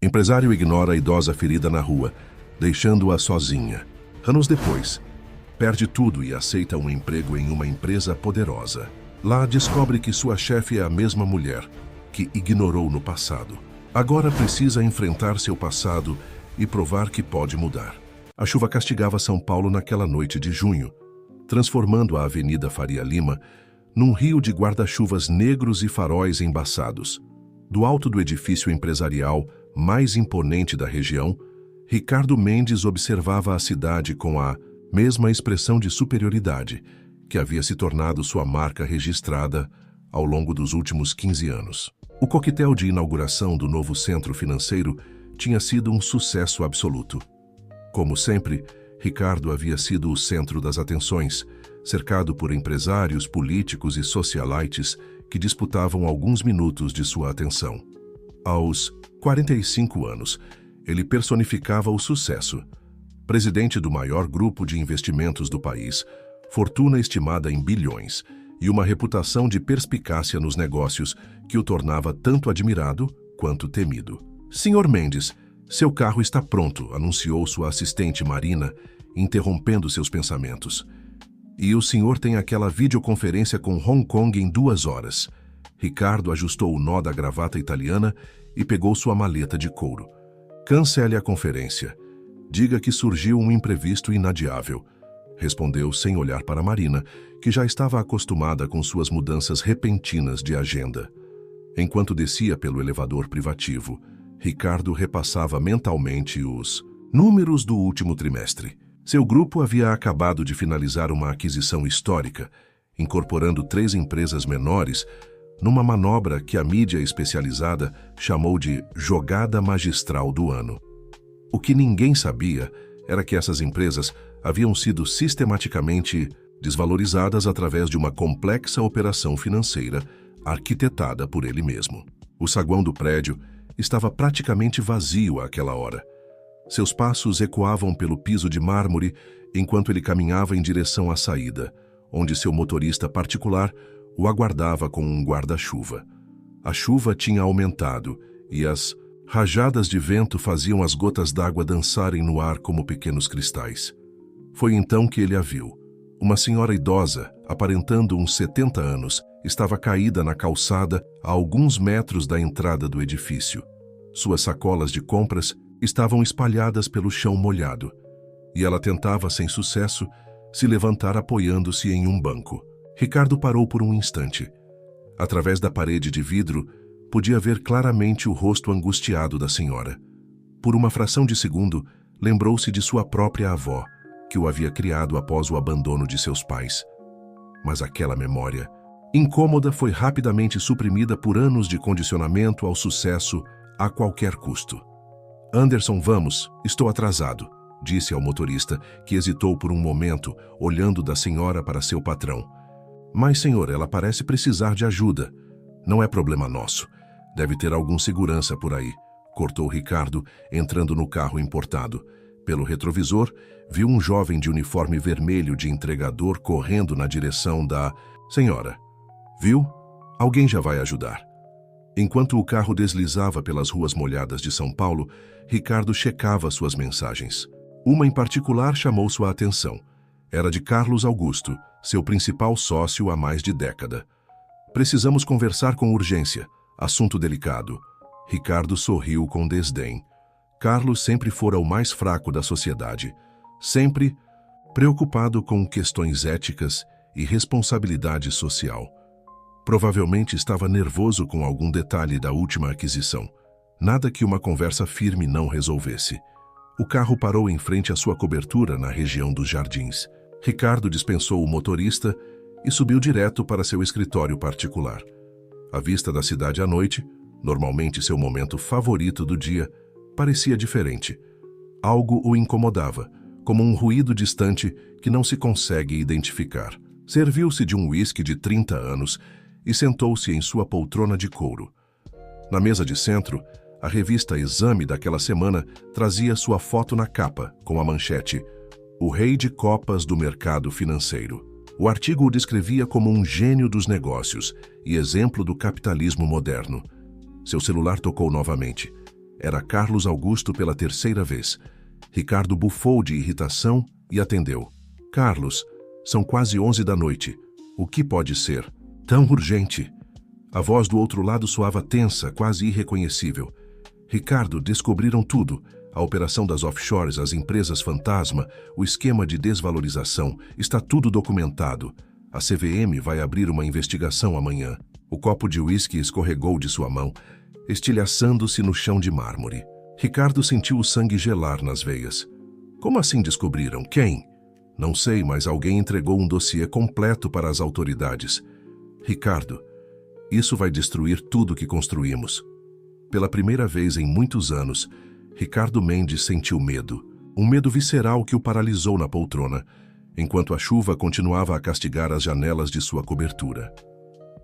Empresário ignora a idosa ferida na rua, deixando-a sozinha. Anos depois, perde tudo e aceita um emprego em uma empresa poderosa. Lá descobre que sua chefe é a mesma mulher que ignorou no passado. Agora precisa enfrentar seu passado e provar que pode mudar. A chuva castigava São Paulo naquela noite de junho, transformando a Avenida Faria Lima num rio de guarda-chuvas negros e faróis embaçados. Do alto do edifício empresarial mais imponente da região, Ricardo Mendes observava a cidade com a mesma expressão de superioridade que havia se tornado sua marca registrada ao longo dos últimos 15 anos. O coquetel de inauguração do novo centro financeiro tinha sido um sucesso absoluto. Como sempre, Ricardo havia sido o centro das atenções, cercado por empresários, políticos e socialites que disputavam alguns minutos de sua atenção. Aos 45 anos, ele personificava o sucesso. Presidente do maior grupo de investimentos do país, fortuna estimada em bilhões e uma reputação de perspicácia nos negócios que o tornava tanto admirado quanto temido. Senhor Mendes, seu carro está pronto, anunciou sua assistente Marina, interrompendo seus pensamentos. E o senhor tem aquela videoconferência com Hong Kong em 2 horas. Ricardo ajustou o nó da gravata italiana e pegou sua maleta de couro. Cancele a conferência. Diga que surgiu um imprevisto inadiável, respondeu sem olhar para Marina, que já estava acostumada com suas mudanças repentinas de agenda. Enquanto descia pelo elevador privativo, Ricardo repassava mentalmente os números do último trimestre. Seu grupo havia acabado de finalizar uma aquisição histórica, incorporando 3 empresas menores, numa manobra que a mídia especializada chamou de jogada magistral do ano. O que ninguém sabia era que essas empresas haviam sido sistematicamente desvalorizadas através de uma complexa operação financeira arquitetada por ele mesmo. O saguão do prédio estava praticamente vazio àquela hora. Seus passos ecoavam pelo piso de mármore enquanto ele caminhava em direção à saída, onde seu motorista particular o aguardava com um guarda-chuva. A chuva tinha aumentado e as rajadas de vento faziam as gotas d'água dançarem no ar como pequenos cristais. Foi então que ele a viu. Uma senhora idosa, aparentando uns 70 anos, estava caída na calçada a alguns metros da entrada do edifício. Suas sacolas de compras estavam espalhadas pelo chão molhado, e ela tentava, sem sucesso, se levantar apoiando-se em um banco. Ricardo parou por um instante. Através da parede de vidro, podia ver claramente o rosto angustiado da senhora. Por uma fração de segundo, lembrou-se de sua própria avó, que o havia criado após o abandono de seus pais. Mas aquela memória incômoda foi rapidamente suprimida por anos de condicionamento ao sucesso a qualquer custo. Anderson, vamos, estou atrasado, disse ao motorista, que hesitou por um momento, olhando da senhora para seu patrão. Mas, senhor, ela parece precisar de ajuda. Não é problema nosso. Deve ter algum segurança por aí, cortou Ricardo, entrando no carro importado. Pelo retrovisor, viu um jovem de uniforme vermelho de entregador correndo na direção da senhora. Viu? Alguém já vai ajudar. Enquanto o carro deslizava pelas ruas molhadas de São Paulo, Ricardo checava suas mensagens. Uma em particular chamou sua atenção. Era de Carlos Augusto, seu principal sócio há mais de década. Precisamos conversar com urgência. Assunto delicado. Ricardo sorriu com desdém. Carlos sempre fora o mais fraco da sociedade. Sempre preocupado com questões éticas e responsabilidade social. Provavelmente estava nervoso com algum detalhe da última aquisição. Nada que uma conversa firme não resolvesse. O carro parou em frente à sua cobertura na região dos jardins. Ricardo dispensou o motorista e subiu direto para seu escritório particular. A vista da cidade à noite, normalmente seu momento favorito do dia, parecia diferente. Algo o incomodava, como um ruído distante que não se consegue identificar. Serviu-se de um uísque de 30 anos e sentou-se em sua poltrona de couro. Na mesa de centro, a revista Exame daquela semana trazia sua foto na capa, com a manchete "O Rei de Copas do Mercado Financeiro". O artigo o descrevia como um gênio dos negócios e exemplo do capitalismo moderno. Seu celular tocou novamente. Era Carlos Augusto pela terceira vez. Ricardo bufou de irritação e atendeu. Carlos, são quase 11 da noite. O que pode ser? Tão urgente. A voz do outro lado soava tensa, quase irreconhecível. Ricardo, descobriram tudo. A operação das offshores, as empresas fantasma, o esquema de desvalorização. Está tudo documentado. A CVM vai abrir uma investigação amanhã. O copo de uísque escorregou de sua mão, estilhaçando-se no chão de mármore. Ricardo sentiu o sangue gelar nas veias. Como assim descobriram? Quem? Não sei, mas alguém entregou um dossiê completo para as autoridades. Ricardo, isso vai destruir tudo que construímos. Pela primeira vez em muitos anos, Ricardo Mendes sentiu medo. Um medo visceral que o paralisou na poltrona, enquanto a chuva continuava a castigar as janelas de sua cobertura.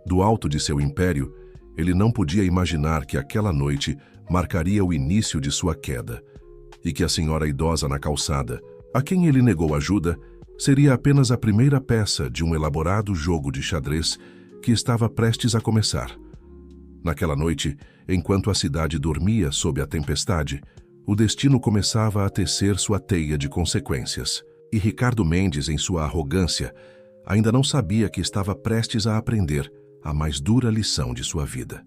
Do alto de seu império, ele não podia imaginar que aquela noite marcaria o início de sua queda, e que a senhora idosa na calçada, a quem ele negou ajuda, seria apenas a primeira peça de um elaborado jogo de xadrez que estava prestes a começar. Naquela noite, enquanto a cidade dormia sob a tempestade, o destino começava a tecer sua teia de consequências. E Ricardo Mendes, em sua arrogância, ainda não sabia que estava prestes a aprender a mais dura lição de sua vida.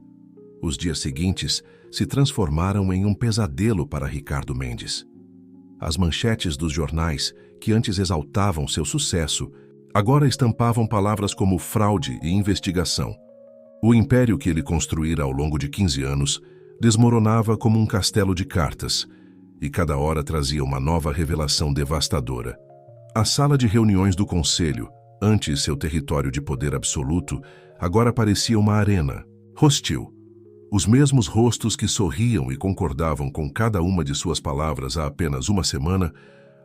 Os dias seguintes se transformaram em um pesadelo para Ricardo Mendes. As manchetes dos jornais, que antes exaltavam seu sucesso, agora estampavam palavras como fraude e investigação. O império que ele construíra ao longo de 15 anos desmoronava como um castelo de cartas, e cada hora trazia uma nova revelação devastadora. A sala de reuniões do conselho, antes seu território de poder absoluto, agora parecia uma arena, hostil. Os mesmos rostos que sorriam e concordavam com cada uma de suas palavras há apenas uma semana,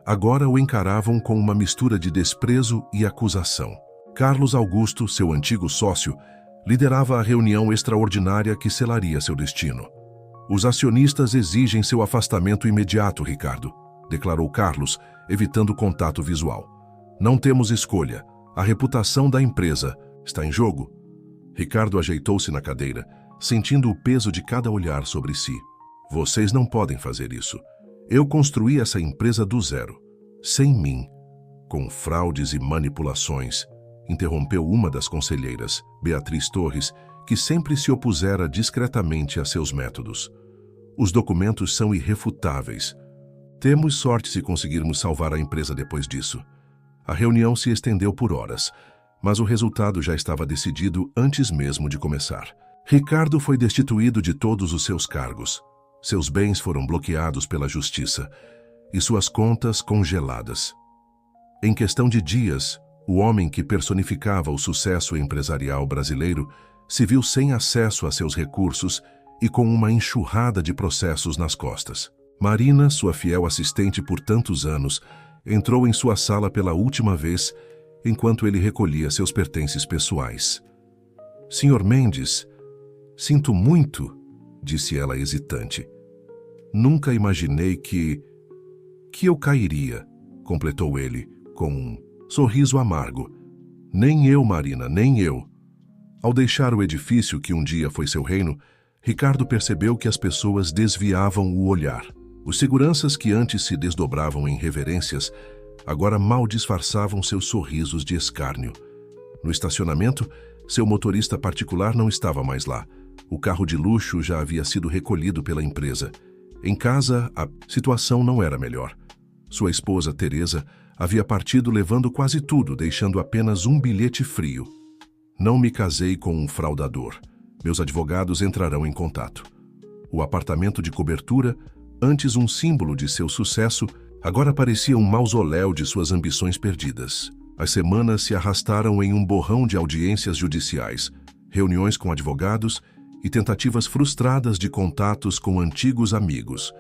agora o encaravam com uma mistura de desprezo e acusação. Carlos Augusto, seu antigo sócio, liderava a reunião extraordinária que selaria seu destino. Os acionistas exigem seu afastamento imediato, Ricardo, declarou Carlos, evitando contato visual. Não temos escolha. A reputação da empresa está em jogo. Ricardo ajeitou-se na cadeira, sentindo o peso de cada olhar sobre si. Vocês não podem fazer isso. Eu construí essa empresa do zero, sem mim, com fraudes e manipulações, interrompeu uma das conselheiras, Beatriz Torres, que sempre se opusera discretamente a seus métodos. Os documentos são irrefutáveis. Temos sorte se conseguirmos salvar a empresa depois disso. A reunião se estendeu por horas, mas o resultado já estava decidido antes mesmo de começar. Ricardo foi destituído de todos os seus cargos. Seus bens foram bloqueados pela justiça e suas contas congeladas. Em questão de dias, o homem que personificava o sucesso empresarial brasileiro se viu sem acesso a seus recursos e com uma enxurrada de processos nas costas. Marina, sua fiel assistente por tantos anos, entrou em sua sala pela última vez enquanto ele recolhia seus pertences pessoais. Senhor Mendes, sinto muito, disse ela hesitante. Nunca imaginei que eu cairia, completou ele, com um sorriso amargo. Nem eu, Marina, nem eu. Ao deixar o edifício que um dia foi seu reino, Ricardo percebeu que as pessoas desviavam o olhar. Os seguranças que antes se desdobravam em reverências, agora mal disfarçavam seus sorrisos de escárnio. No estacionamento, seu motorista particular não estava mais lá. O carro de luxo já havia sido recolhido pela empresa. Em casa, a situação não era melhor. Sua esposa, Teresa, havia partido levando quase tudo, deixando apenas um bilhete frio. Não me casei com um fraudador. Meus advogados entrarão em contato. O apartamento de cobertura, antes um símbolo de seu sucesso, agora parecia um mausoléu de suas ambições perdidas. As semanas se arrastaram em um borrão de audiências judiciais, reuniões com advogados e tentativas frustradas de contatos com antigos amigos.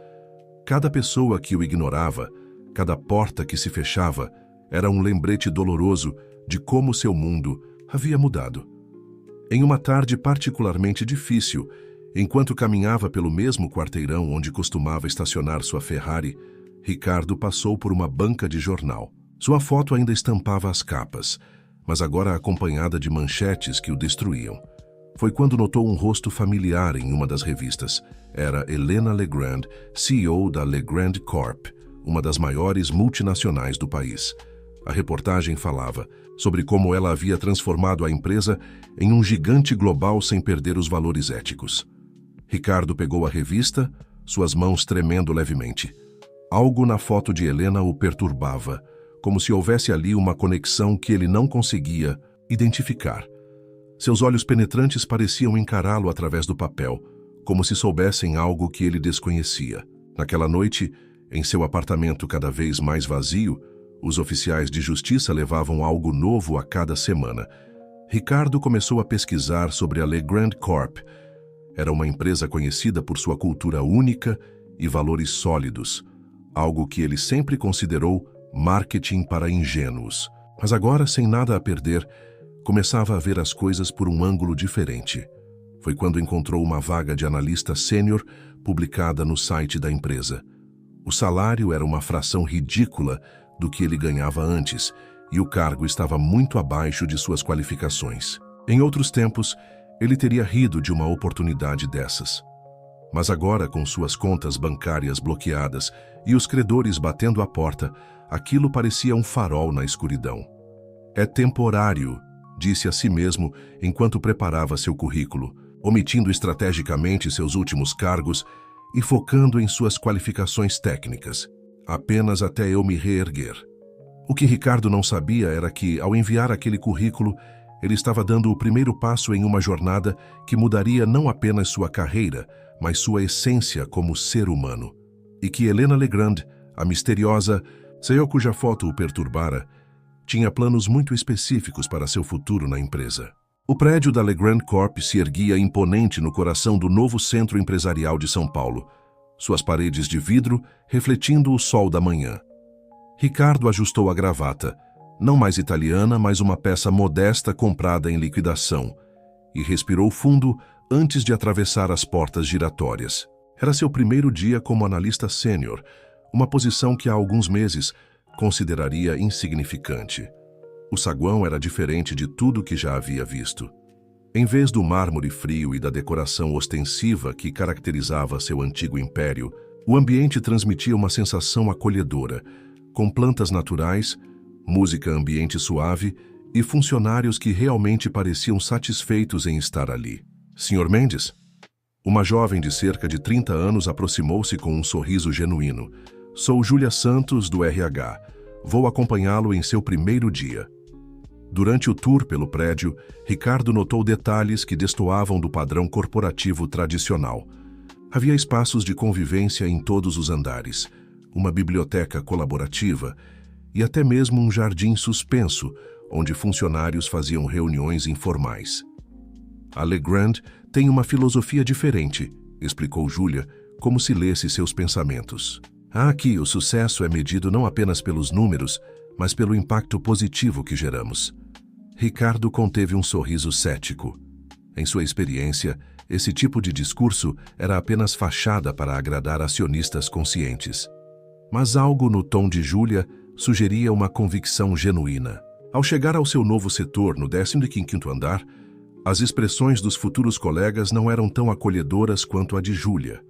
Cada pessoa que o ignorava, cada porta que se fechava, era um lembrete doloroso de como seu mundo havia mudado. Em uma tarde particularmente difícil, enquanto caminhava pelo mesmo quarteirão onde costumava estacionar sua Ferrari, Ricardo passou por uma banca de jornal. Sua foto ainda estampava as capas, mas agora acompanhada de manchetes que o destruíam. Foi quando notou um rosto familiar em uma das revistas. Era Helena Legrand, CEO da Legrand Corp, uma das maiores multinacionais do país. A reportagem falava sobre como ela havia transformado a empresa em um gigante global sem perder os valores éticos. Ricardo pegou a revista, suas mãos tremendo levemente. Algo na foto de Helena o perturbava, como se houvesse ali uma conexão que ele não conseguia identificar. Seus olhos penetrantes pareciam encará-lo através do papel, como se soubessem algo que ele desconhecia. Naquela noite, em seu apartamento cada vez mais vazio, os oficiais de justiça levavam algo novo a cada semana. Ricardo começou a pesquisar sobre a Legrand Corp. Era uma empresa conhecida por sua cultura única e valores sólidos, algo que ele sempre considerou marketing para ingênuos. Mas agora, sem nada a perder, começava a ver as coisas por um ângulo diferente. Foi quando encontrou uma vaga de analista sênior publicada no site da empresa. O salário era uma fração ridícula do que ele ganhava antes, e o cargo estava muito abaixo de suas qualificações. Em outros tempos, ele teria rido de uma oportunidade dessas. Mas agora, com suas contas bancárias bloqueadas e os credores batendo à porta, aquilo parecia um farol na escuridão. É temporário, disse a si mesmo enquanto preparava seu currículo, omitindo estrategicamente seus últimos cargos e focando em suas qualificações técnicas. Apenas até eu me reerguer. O que Ricardo não sabia era que, ao enviar aquele currículo, ele estava dando o primeiro passo em uma jornada que mudaria não apenas sua carreira, mas sua essência como ser humano. E que Helena Legrand, a misteriosa CEO cuja foto o perturbara, tinha planos muito específicos para seu futuro na empresa. O prédio da Legrand Corp se erguia imponente no coração do novo centro empresarial de São Paulo, suas paredes de vidro refletindo o sol da manhã. Ricardo ajustou a gravata, não mais italiana, mas uma peça modesta comprada em liquidação, e respirou fundo antes de atravessar as portas giratórias. Era seu primeiro dia como analista sênior, uma posição que há alguns meses consideraria insignificante. O saguão era diferente de tudo que já havia visto. Em vez do mármore frio e da decoração ostensiva que caracterizava seu antigo império, o ambiente transmitia uma sensação acolhedora, com plantas naturais, música ambiente suave e funcionários que realmente pareciam satisfeitos em estar ali. Sr. Mendes? Uma jovem de cerca de 30 anos aproximou-se com um sorriso genuíno. Sou Júlia Santos, do RH. Vou acompanhá-lo em seu primeiro dia. Durante o tour pelo prédio, Ricardo notou detalhes que destoavam do padrão corporativo tradicional. Havia espaços de convivência em todos os andares, uma biblioteca colaborativa e até mesmo um jardim suspenso, onde funcionários faziam reuniões informais. A Legrand tem uma filosofia diferente, explicou Júlia, como se lesse seus pensamentos. Aqui, o sucesso é medido não apenas pelos números, mas pelo impacto positivo que geramos. Ricardo conteve um sorriso cético. Em sua experiência, esse tipo de discurso era apenas fachada para agradar acionistas conscientes. Mas algo no tom de Júlia sugeria uma convicção genuína. Ao chegar ao seu novo setor no 15º andar, as expressões dos futuros colegas não eram tão acolhedoras quanto a de Júlia.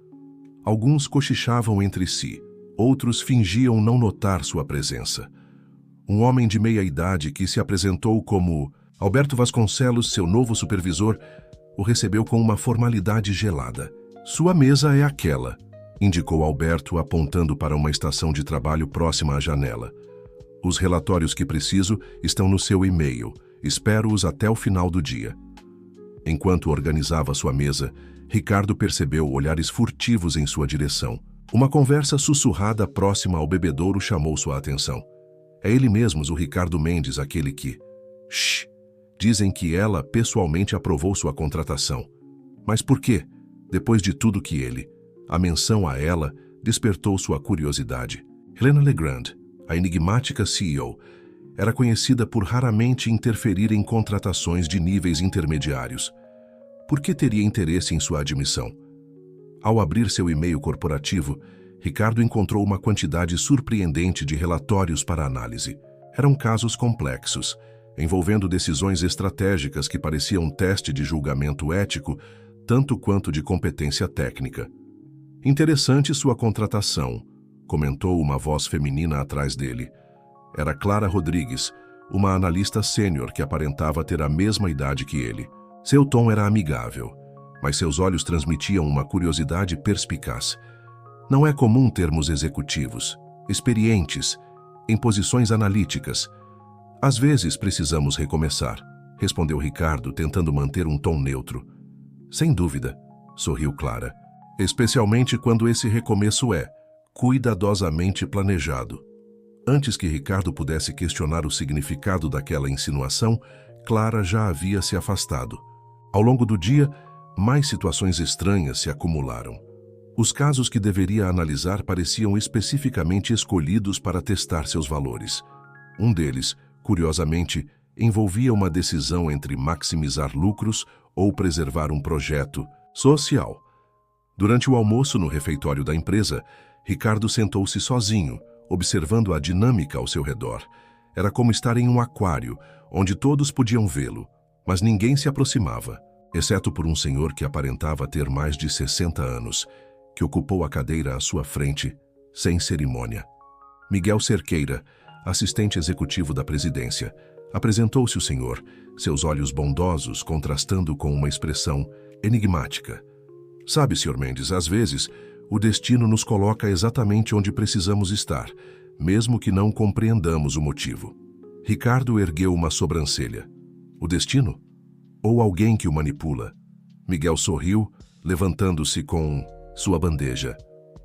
Alguns cochichavam entre si, outros fingiam não notar sua presença. Um homem de meia idade que se apresentou como Alberto Vasconcelos, seu novo supervisor, o recebeu com uma formalidade gelada. Sua mesa é aquela, indicou Alberto apontando para uma estação de trabalho próxima à janela. Os relatórios que preciso estão no seu e-mail. Espero-os até o final do dia. Enquanto organizava sua mesa, Ricardo percebeu olhares furtivos em sua direção. Uma conversa sussurrada próxima ao bebedouro chamou sua atenção. É ele mesmo, o Ricardo Mendes, aquele que... Shhh! Dizem que ela pessoalmente aprovou sua contratação. Mas por quê? Depois de tudo que ele... A menção a ela despertou sua curiosidade. Helena Legrand, a enigmática CEO, era conhecida por raramente interferir em contratações de níveis intermediários. Por que teria interesse em sua admissão? Ao abrir seu e-mail corporativo, Ricardo encontrou uma quantidade surpreendente de relatórios para análise. Eram casos complexos, envolvendo decisões estratégicas que pareciam um teste de julgamento ético, tanto quanto de competência técnica. Interessante sua contratação, comentou uma voz feminina atrás dele. Era Clara Rodrigues, uma analista sênior que aparentava ter a mesma idade que ele. Seu tom era amigável, mas seus olhos transmitiam uma curiosidade perspicaz. Não é comum termos executivos, experientes, em posições analíticas. Às vezes precisamos recomeçar, respondeu Ricardo, tentando manter um tom neutro. Sem dúvida, sorriu Clara. Especialmente quando esse recomeço é cuidadosamente planejado. Antes que Ricardo pudesse questionar o significado daquela insinuação, Clara já havia se afastado. Ao longo do dia, mais situações estranhas se acumularam. Os casos que deveria analisar pareciam especificamente escolhidos para testar seus valores. Um deles, curiosamente, envolvia uma decisão entre maximizar lucros ou preservar um projeto social. Durante o almoço no refeitório da empresa, Ricardo sentou-se sozinho, observando a dinâmica ao seu redor. Era como estar em um aquário, onde todos podiam vê-lo, mas ninguém se aproximava, exceto por um senhor que aparentava ter mais de 60 anos, que ocupou a cadeira à sua frente, sem cerimônia. Miguel Cerqueira, assistente executivo da presidência, apresentou-se o senhor, seus olhos bondosos contrastando com uma expressão enigmática. Sabe, Sr. Mendes, às vezes, o destino nos coloca exatamente onde precisamos estar, mesmo que não compreendamos o motivo. Ricardo ergueu uma sobrancelha. O destino? Ou alguém que o manipula? Miguel sorriu, levantando-se com sua bandeja.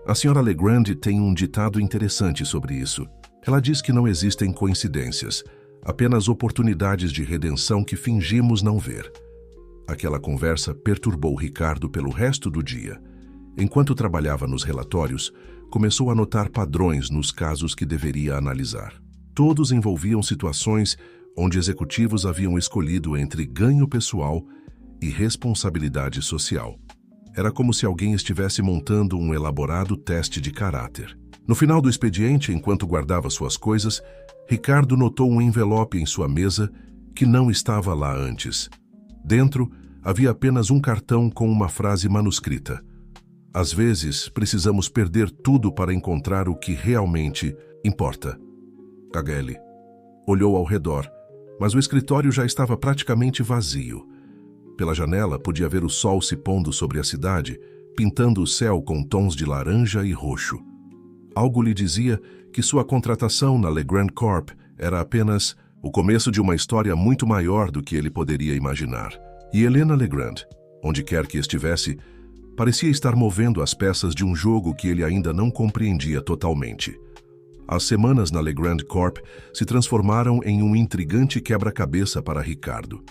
A Sra. Legrand tem um ditado interessante sobre isso. Ela diz que não existem coincidências, apenas oportunidades de redenção que fingimos não ver. Aquela conversa perturbou Ricardo pelo resto do dia. Enquanto trabalhava nos relatórios, começou a notar padrões nos casos que deveria analisar. Todos envolviam situações onde executivos haviam escolhido entre ganho pessoal e responsabilidade social. Era como se alguém estivesse montando um elaborado teste de caráter. No final do expediente, enquanto guardava suas coisas, Ricardo notou um envelope em sua mesa que não estava lá antes. Dentro, havia apenas um cartão com uma frase manuscrita. Às vezes, precisamos perder tudo para encontrar o que realmente importa. HL olhou ao redor, mas o escritório já estava praticamente vazio. Pela janela, podia ver o sol se pondo sobre a cidade, pintando o céu com tons de laranja e roxo. Algo lhe dizia que sua contratação na Legrand Corp era apenas o começo de uma história muito maior do que ele poderia imaginar. E Helena Legrand, onde quer que estivesse, parecia estar movendo as peças de um jogo que ele ainda não compreendia totalmente. As semanas na Legrand Corp se transformaram em um intrigante quebra-cabeça para Ricardo.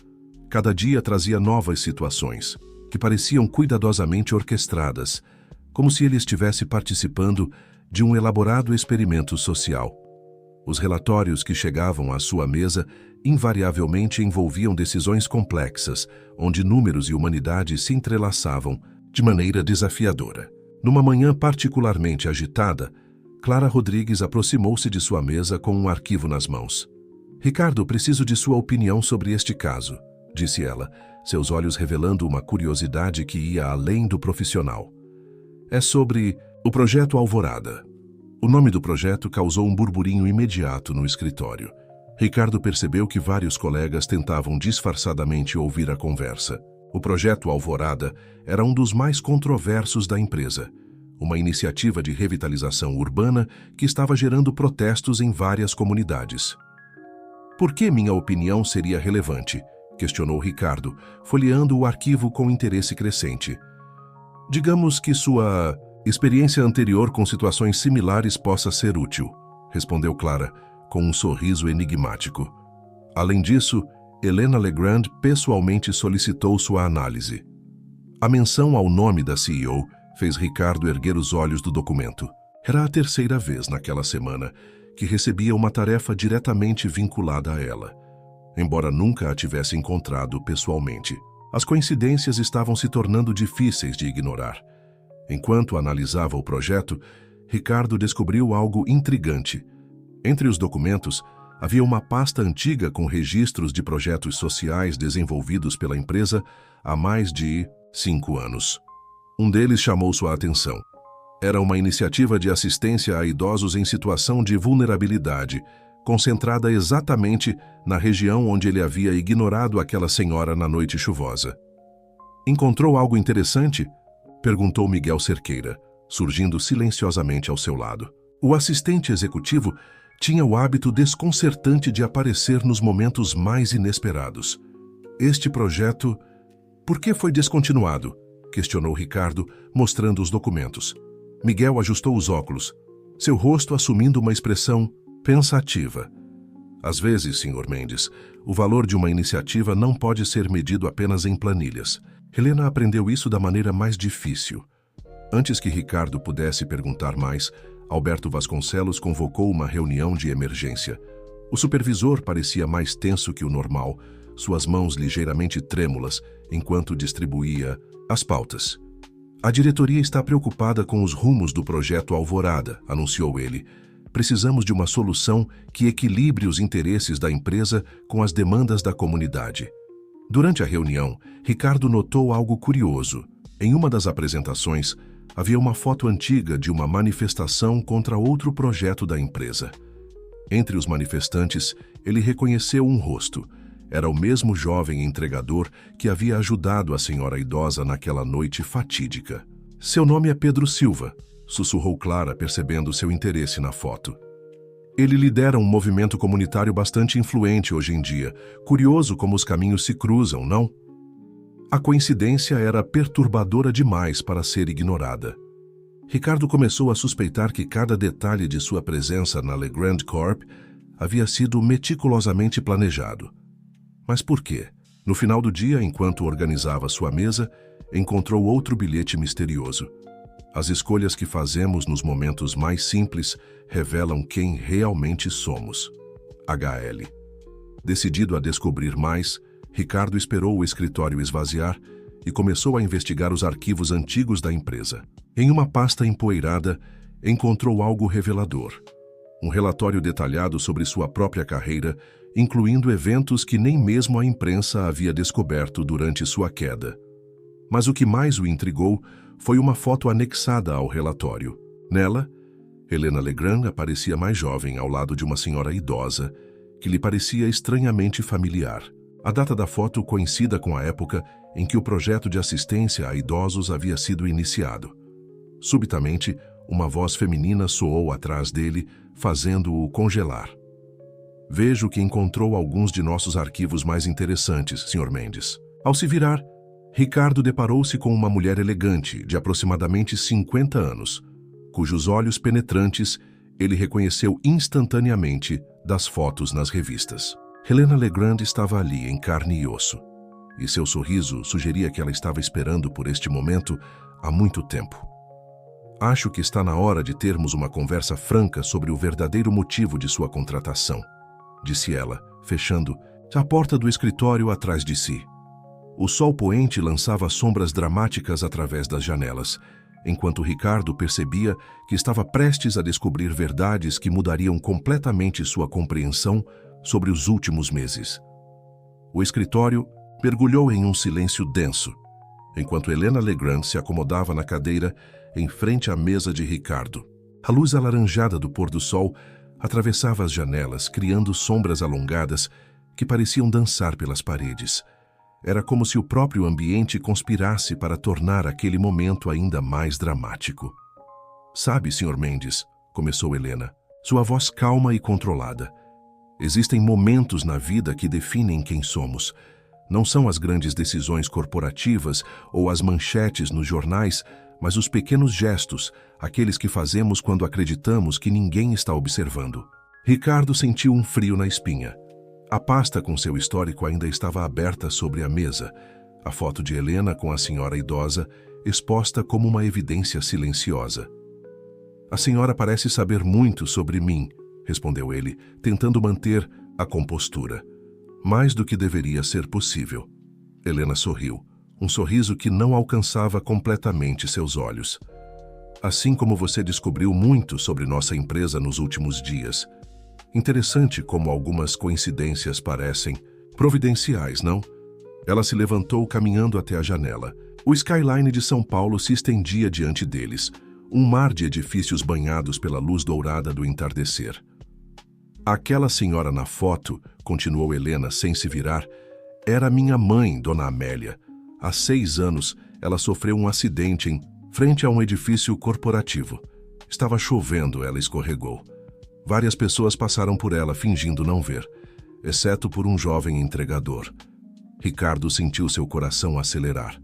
Cada dia trazia novas situações, que pareciam cuidadosamente orquestradas, como se ele estivesse participando de um elaborado experimento social. Os relatórios que chegavam à sua mesa invariavelmente envolviam decisões complexas, onde números e humanidade se entrelaçavam de maneira desafiadora. Numa manhã particularmente agitada, Clara Rodrigues aproximou-se de sua mesa com um arquivo nas mãos. "Ricardo, preciso de sua opinião sobre este caso", disse ela, seus olhos revelando uma curiosidade que ia além do profissional. "É sobre o Projeto Alvorada." O nome do projeto causou um burburinho imediato no escritório. Ricardo percebeu que vários colegas tentavam disfarçadamente ouvir a conversa. O Projeto Alvorada era um dos mais controversos da empresa, uma iniciativa de revitalização urbana que estava gerando protestos em várias comunidades. "Por que minha opinião seria relevante?", questionou Ricardo, folheando o arquivo com interesse crescente. "Digamos que sua experiência anterior com situações similares possa ser útil", respondeu Clara, com um sorriso enigmático. Além disso, Helena Legrand pessoalmente solicitou sua análise. A menção ao nome da CEO fez Ricardo erguer os olhos do documento. Era a terceira vez naquela semana que recebia uma tarefa diretamente vinculada a ela, embora nunca a tivesse encontrado pessoalmente. As coincidências estavam se tornando difíceis de ignorar. Enquanto analisava o projeto, Ricardo descobriu algo intrigante. Entre os documentos, Havia uma pasta antiga com registros de projetos sociais desenvolvidos pela empresa há mais de 5 anos. Um deles chamou sua atenção. Era uma iniciativa de assistência a idosos em situação de vulnerabilidade, concentrada exatamente na região onde ele havia ignorado aquela senhora na noite chuvosa. "Encontrou algo interessante?" perguntou Miguel Cerqueira, surgindo silenciosamente ao seu lado. O assistente executivo tinha o hábito desconcertante de aparecer nos momentos mais inesperados. "Este projeto, por que foi descontinuado?" questionou Ricardo, mostrando os documentos. Miguel ajustou os óculos, seu rosto assumindo uma expressão pensativa. "Às vezes, Sr. Mendes, o valor de uma iniciativa não pode ser medido apenas em planilhas. Helena aprendeu isso da maneira mais difícil." Antes que Ricardo pudesse perguntar mais, Alberto Vasconcelos convocou uma reunião de emergência. O supervisor parecia mais tenso que o normal, suas mãos ligeiramente trêmulas, enquanto distribuía as pautas. "A diretoria está preocupada com os rumos do projeto Alvorada", anunciou ele. "Precisamos de uma solução que equilibre os interesses da empresa com as demandas da comunidade." Durante a reunião, Ricardo notou algo curioso. Em uma das apresentações, havia uma foto antiga de uma manifestação contra outro projeto da empresa. Entre os manifestantes, ele reconheceu um rosto. Era o mesmo jovem entregador que havia ajudado a senhora idosa naquela noite fatídica. "Seu nome é Pedro Silva", sussurrou Clara, percebendo seu interesse na foto. "Ele lidera um movimento comunitário bastante influente hoje em dia. Curioso como os caminhos se cruzam, não?" A coincidência era perturbadora demais para ser ignorada. Ricardo começou a suspeitar que cada detalhe de sua presença na Legrand Corp havia sido meticulosamente planejado. Mas por quê? No final do dia, enquanto organizava sua mesa, encontrou outro bilhete misterioso. "As escolhas que fazemos nos momentos mais simples revelam quem realmente somos." HL. Decidido a descobrir mais, Ricardo esperou o escritório esvaziar e começou a investigar os arquivos antigos da empresa. Em uma pasta empoeirada, encontrou algo revelador. Um relatório detalhado sobre sua própria carreira, incluindo eventos que nem mesmo a imprensa havia descoberto durante sua queda. Mas o que mais o intrigou foi uma foto anexada ao relatório. Nela, Helena Legrand aparecia mais jovem ao lado de uma senhora idosa, que lhe parecia estranhamente familiar. A data da foto coincida com a época em que o projeto de assistência a idosos havia sido iniciado. Subitamente, uma voz feminina soou atrás dele, fazendo-o congelar. "Vejo que encontrou alguns de nossos arquivos mais interessantes, Sr. Mendes." Ao se virar, Ricardo deparou-se com uma mulher elegante, de aproximadamente 50 anos, cujos olhos penetrantes ele reconheceu instantaneamente das fotos nas revistas. Helena Legrand estava ali, em carne e osso, e seu sorriso sugeria que ela estava esperando por este momento há muito tempo. "Acho que está na hora de termos uma conversa franca sobre o verdadeiro motivo de sua contratação", disse ela, fechando a porta do escritório atrás de si. O sol poente lançava sombras dramáticas através das janelas, enquanto Ricardo percebia que estava prestes a descobrir verdades que mudariam completamente sua compreensão sobre os últimos meses. O escritório mergulhou em um silêncio denso, enquanto Helena Legrand se acomodava na cadeira em frente à mesa de Ricardo. A luz alaranjada do pôr do sol atravessava as janelas, criando sombras alongadas que pareciam dançar pelas paredes. Era como se o próprio ambiente conspirasse para tornar aquele momento ainda mais dramático. "Sabe, Sr. Mendes", começou Helena, sua voz calma e controlada. "Existem momentos na vida que definem quem somos. Não são as grandes decisões corporativas ou as manchetes nos jornais, mas os pequenos gestos, aqueles que fazemos quando acreditamos que ninguém está observando." Ricardo sentiu um frio na espinha. A pasta com seu histórico ainda estava aberta sobre a mesa, a foto de Helena com a senhora idosa exposta como uma evidência silenciosa. "A senhora parece saber muito sobre mim", respondeu ele, tentando manter a compostura. "Mais do que deveria ser possível." Helena sorriu, um sorriso que não alcançava completamente seus olhos. "Assim como você descobriu muito sobre nossa empresa nos últimos dias." Interessante como algumas coincidências parecem providenciais, não? Ela se levantou caminhando até a janela. O skyline de São Paulo se estendia diante deles, um mar de edifícios banhados pela luz dourada do entardecer. Aquela senhora na foto, continuou Helena sem se virar, era minha mãe, Dona Amélia. Há 6 anos, ela sofreu um acidente em frente a um edifício corporativo. Estava chovendo, ela escorregou. Várias pessoas passaram por ela fingindo não ver, exceto por um jovem entregador. Ricardo sentiu seu coração acelerar.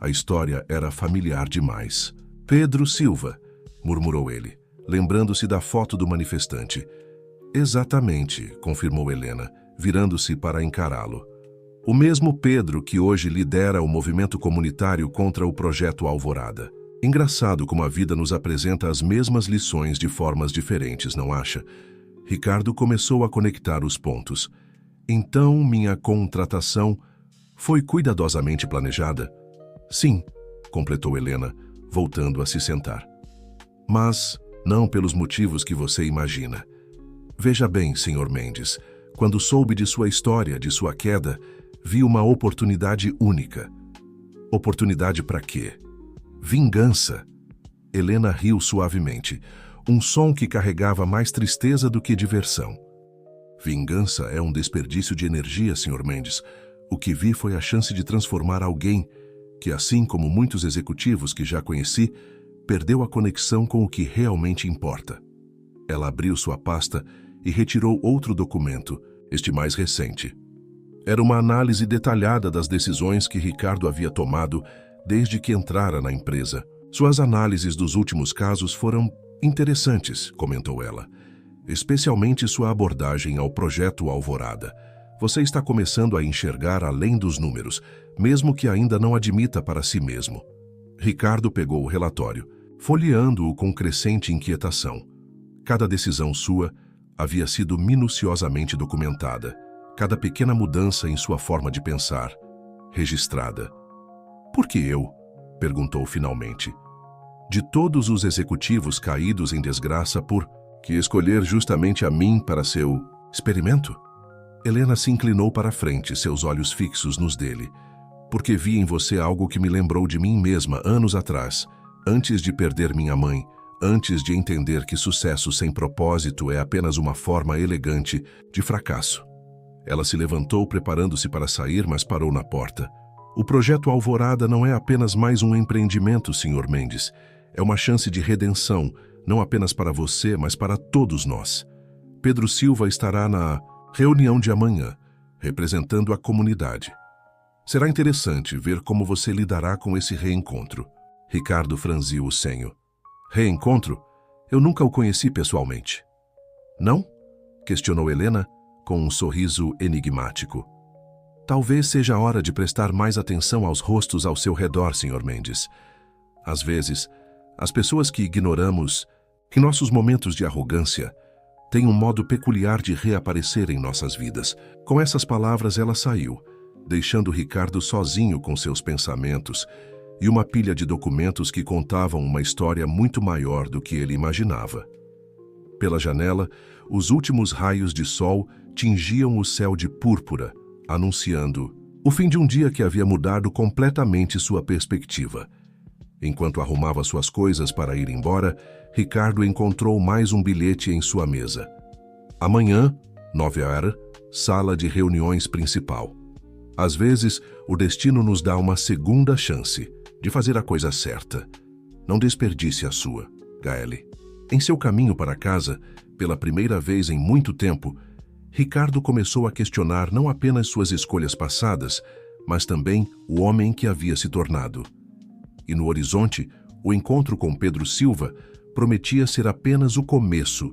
A história era familiar demais. Pedro Silva, murmurou ele, lembrando-se da foto do manifestante. Exatamente, confirmou Helena, virando-se para encará-lo. O mesmo Pedro que hoje lidera o movimento comunitário contra o Projeto Alvorada. Engraçado como a vida nos apresenta as mesmas lições de formas diferentes, não acha? Ricardo começou a conectar os pontos. Então, minha contratação foi cuidadosamente planejada? Sim, completou Helena, voltando a se sentar. Mas não pelos motivos que você imagina. Veja bem, Sr. Mendes, quando soube de sua história, de sua queda, vi uma oportunidade única. Oportunidade para quê? Vingança. Helena riu suavemente, um som que carregava mais tristeza do que diversão. Vingança é um desperdício de energia, Sr. Mendes. O que vi foi a chance de transformar alguém que, assim como muitos executivos que já conheci, perdeu a conexão com o que realmente importa. Ela abriu sua pasta e retirou outro documento, este mais recente. Era uma análise detalhada das decisões que Ricardo havia tomado desde que entrara na empresa. Suas análises dos últimos casos foram interessantes, comentou ela. Especialmente sua abordagem ao Projeto Alvorada. Você está começando a enxergar além dos números, mesmo que ainda não admita para si mesmo. Ricardo pegou o relatório, folheando-o com crescente inquietação. Cada decisão sua havia sido minuciosamente documentada, cada pequena mudança em sua forma de pensar, registrada. Por que eu? Perguntou finalmente. De todos os executivos caídos em desgraça por que escolher justamente a mim para seu experimento? Helena se inclinou para a frente, seus olhos fixos nos dele. Porque vi em você algo que me lembrou de mim mesma anos atrás, antes de perder minha mãe, antes de entender que sucesso sem propósito é apenas uma forma elegante de fracasso. Ela se levantou preparando-se para sair, mas parou na porta. O Projeto Alvorada não é apenas mais um empreendimento, Sr. Mendes. É uma chance de redenção, não apenas para você, mas para todos nós. Pedro Silva estará na reunião de amanhã, representando a comunidade. Será interessante ver como você lidará com esse reencontro. Ricardo franziu o senho. Reencontro? Eu nunca o conheci pessoalmente. Não? Questionou Helena, com um sorriso enigmático. Talvez seja a hora de prestar mais atenção aos rostos ao seu redor, Sr. Mendes. Às vezes, as pessoas que ignoramos, em nossos momentos de arrogância, têm um modo peculiar de reaparecer em nossas vidas. Com essas palavras, ela saiu, deixando Ricardo sozinho com seus pensamentos e uma pilha de documentos que contavam uma história muito maior do que ele imaginava. Pela janela, os últimos raios de sol tingiam o céu de púrpura, anunciando o fim de um dia que havia mudado completamente sua perspectiva. Enquanto arrumava suas coisas para ir embora, Ricardo encontrou mais um bilhete em sua mesa. Amanhã, 9h, sala de reuniões principal. Às vezes, o destino nos dá uma segunda chance de fazer a coisa certa. Não desperdice a sua, Gaeli. Em seu caminho para casa, pela primeira vez em muito tempo, Ricardo começou a questionar não apenas suas escolhas passadas, mas também o homem que havia se tornado. E no horizonte, o encontro com Pedro Silva prometia ser apenas o começo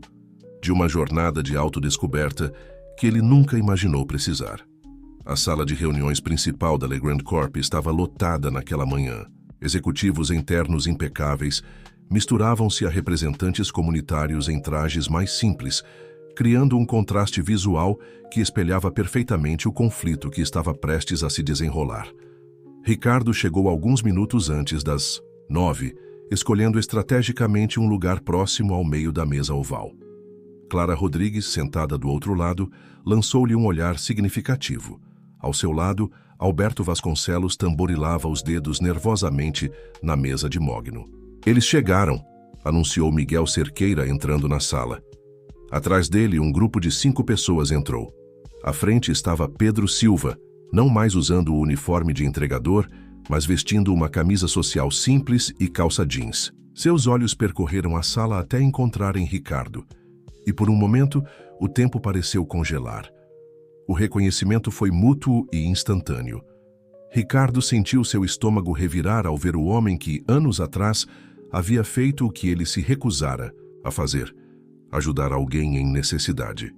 de uma jornada de autodescoberta que ele nunca imaginou precisar. A sala de reuniões principal da Legrand Corp estava lotada naquela manhã. Executivos internos impecáveis misturavam-se a representantes comunitários em trajes mais simples, criando um contraste visual que espelhava perfeitamente o conflito que estava prestes a se desenrolar. Ricardo chegou alguns minutos antes das 9, escolhendo estrategicamente um lugar próximo ao meio da mesa oval. Clara Rodrigues, sentada do outro lado, lançou-lhe um olhar significativo. Ao seu lado, Alberto Vasconcelos tamborilava os dedos nervosamente na mesa de mogno. Eles chegaram, anunciou Miguel Cerqueira entrando na sala. Atrás dele, um grupo de 5 pessoas entrou. À frente estava Pedro Silva, não mais usando o uniforme de entregador, mas vestindo uma camisa social simples e calça jeans. Seus olhos percorreram a sala até encontrarem Ricardo. E por um momento, o tempo pareceu congelar. O reconhecimento foi mútuo e instantâneo. Ricardo sentiu seu estômago revirar ao ver o homem que, anos atrás, havia feito o que ele se recusara a fazer: ajudar alguém em necessidade.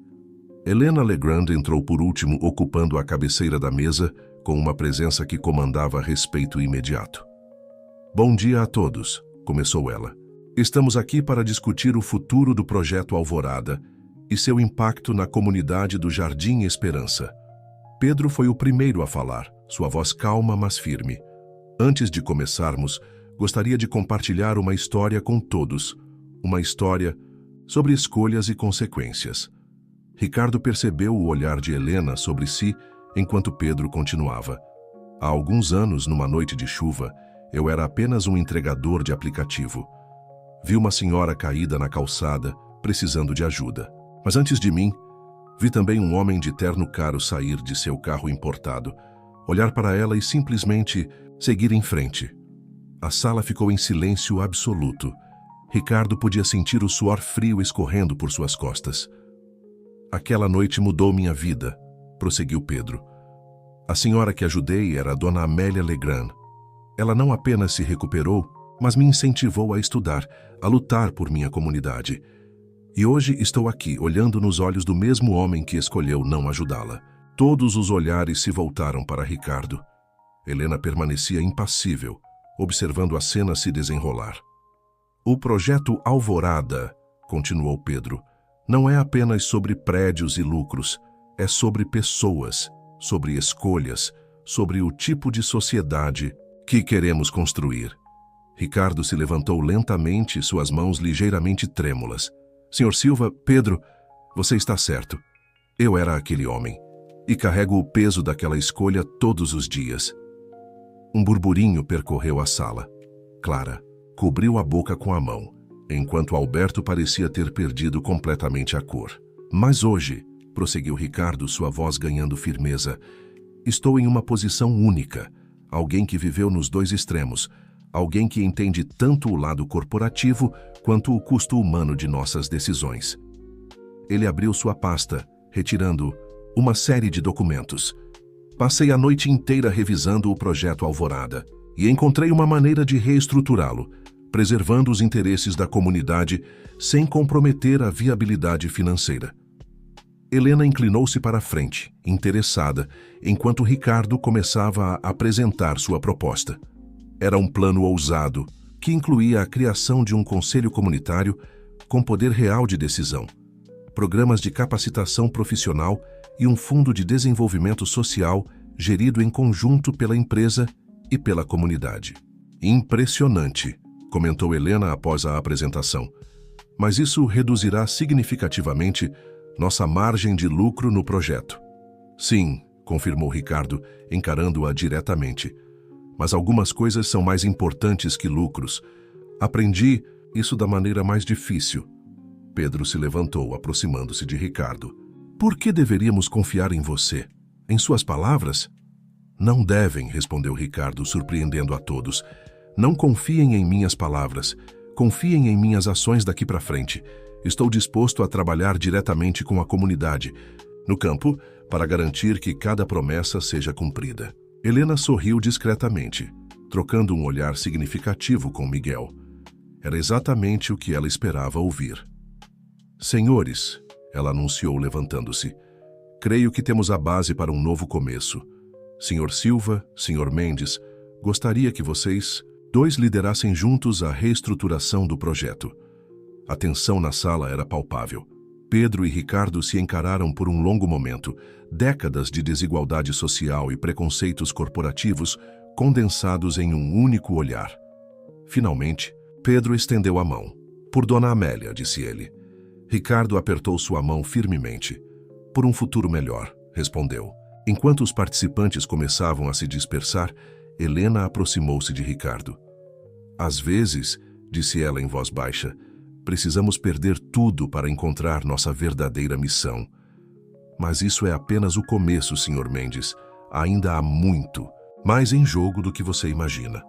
Helena Legrand entrou por último, ocupando a cabeceira da mesa, com uma presença que comandava respeito imediato. "Bom dia a todos", começou ela. "Estamos aqui para discutir o futuro do projeto Alvorada e seu impacto na comunidade do Jardim Esperança." Pedro foi o primeiro a falar, sua voz calma, mas firme. "Antes de começarmos, gostaria de compartilhar uma história com todos. Uma história sobre escolhas e consequências." Ricardo percebeu o olhar de Helena sobre si enquanto Pedro continuava. "Há alguns anos, numa noite de chuva, eu era apenas um entregador de aplicativo. Vi uma senhora caída na calçada, precisando de ajuda. Mas antes de mim, vi também um homem de terno caro sair de seu carro importado, olhar para ela e simplesmente seguir em frente." A sala ficou em silêncio absoluto. Ricardo podia sentir o suor frio escorrendo por suas costas. "Aquela noite mudou minha vida", prosseguiu Pedro. "A senhora que ajudei era a dona Amélia Legrand. Ela não apenas se recuperou, mas me incentivou a estudar, a lutar por minha comunidade. E hoje estou aqui, olhando nos olhos do mesmo homem que escolheu não ajudá-la." Todos os olhares se voltaram para Ricardo. Helena permanecia impassível, observando a cena se desenrolar. "O projeto Alvorada", continuou Pedro, "não é apenas sobre prédios e lucros, é sobre pessoas, sobre escolhas, sobre o tipo de sociedade que queremos construir." Ricardo se levantou lentamente, suas mãos ligeiramente trêmulas. "Senhor Silva, Pedro, você está certo. Eu era aquele homem, e carrego o peso daquela escolha todos os dias." Um burburinho percorreu a sala. Clara cobriu a boca com a mão, enquanto Alberto parecia ter perdido completamente a cor. "Mas hoje", prosseguiu Ricardo, sua voz ganhando firmeza, "estou em uma posição única, alguém que viveu nos 2 extremos, alguém que entende tanto o lado corporativo quanto o custo humano de nossas decisões." Ele abriu sua pasta, retirando uma série de documentos. "Passei a noite inteira revisando o projeto Alvorada e encontrei uma maneira de reestruturá-lo, preservando os interesses da comunidade sem comprometer a viabilidade financeira." Helena inclinou-se para a frente, interessada, enquanto Ricardo começava a apresentar sua proposta. Era um plano ousado, que incluía a criação de um conselho comunitário com poder real de decisão, programas de capacitação profissional e um fundo de desenvolvimento social gerido em conjunto pela empresa e pela comunidade. "Impressionante", comentou Helena após a apresentação. "Mas isso reduzirá significativamente nossa margem de lucro no projeto." "Sim", confirmou Ricardo, encarando-a diretamente. "Mas algumas coisas são mais importantes que lucros. Aprendi isso da maneira mais difícil." Pedro se levantou, aproximando-se de Ricardo. "Por que deveríamos confiar em você? Em suas palavras?" "Não devem", respondeu Ricardo, surpreendendo a todos. "Não confiem em minhas palavras. Confiem em minhas ações daqui para frente. Estou disposto a trabalhar diretamente com a comunidade, no campo, para garantir que cada promessa seja cumprida." Helena sorriu discretamente, trocando um olhar significativo com Miguel. Era exatamente o que ela esperava ouvir. "Senhores", ela anunciou levantando-se, "creio que temos a base para um novo começo. Senhor Silva, Senhor Mendes, gostaria que vocês 2 liderassem juntos a reestruturação do projeto." A tensão na sala era palpável. Pedro e Ricardo se encararam por um longo momento, décadas de desigualdade social e preconceitos corporativos condensados em um único olhar. Finalmente, Pedro estendeu a mão. "Por Dona Amélia", disse ele. Ricardo apertou sua mão firmemente. Por um futuro melhor, respondeu. Enquanto os participantes começavam a se dispersar, Helena aproximou-se de Ricardo. Às vezes, disse ela em voz baixa, precisamos perder tudo para encontrar nossa verdadeira missão. Mas isso é apenas o começo, Sr. Mendes. Ainda há muito, mais em jogo do que você imagina.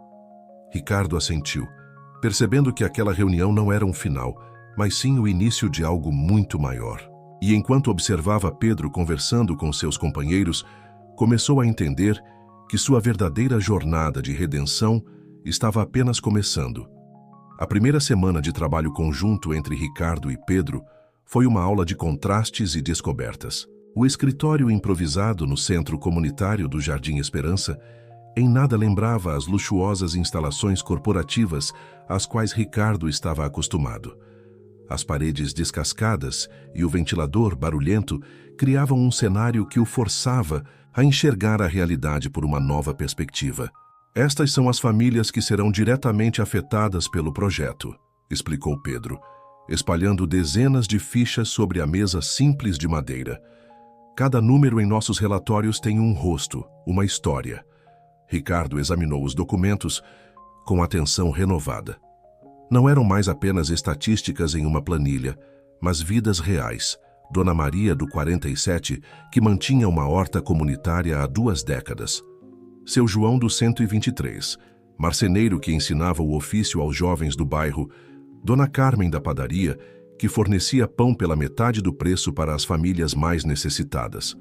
Ricardo assentiu, percebendo que aquela reunião não era um final, mas sim o início de algo muito maior. E enquanto observava Pedro conversando com seus companheiros, começou a entender que sua verdadeira jornada de redenção estava apenas começando. A primeira semana de trabalho conjunto entre Ricardo e Pedro foi uma aula de contrastes e descobertas. O escritório improvisado no centro comunitário do Jardim Esperança em nada lembrava as luxuosas instalações corporativas às quais Ricardo estava acostumado. As paredes descascadas e o ventilador barulhento criavam um cenário que o forçava a enxergar a realidade por uma nova perspectiva. Estas são as famílias que serão diretamente afetadas pelo projeto, explicou Pedro, espalhando dezenas de fichas sobre a mesa simples de madeira. Cada número em nossos relatórios tem um rosto, uma história. Ricardo examinou os documentos com atenção renovada. Não eram mais apenas estatísticas em uma planilha, mas vidas reais. Dona Maria, do 47, que mantinha uma horta comunitária há 2 décadas. Seu João, do 123, marceneiro que ensinava o ofício aos jovens do bairro. Dona Carmen, da padaria, que fornecia pão pela metade do preço para as famílias mais necessitadas.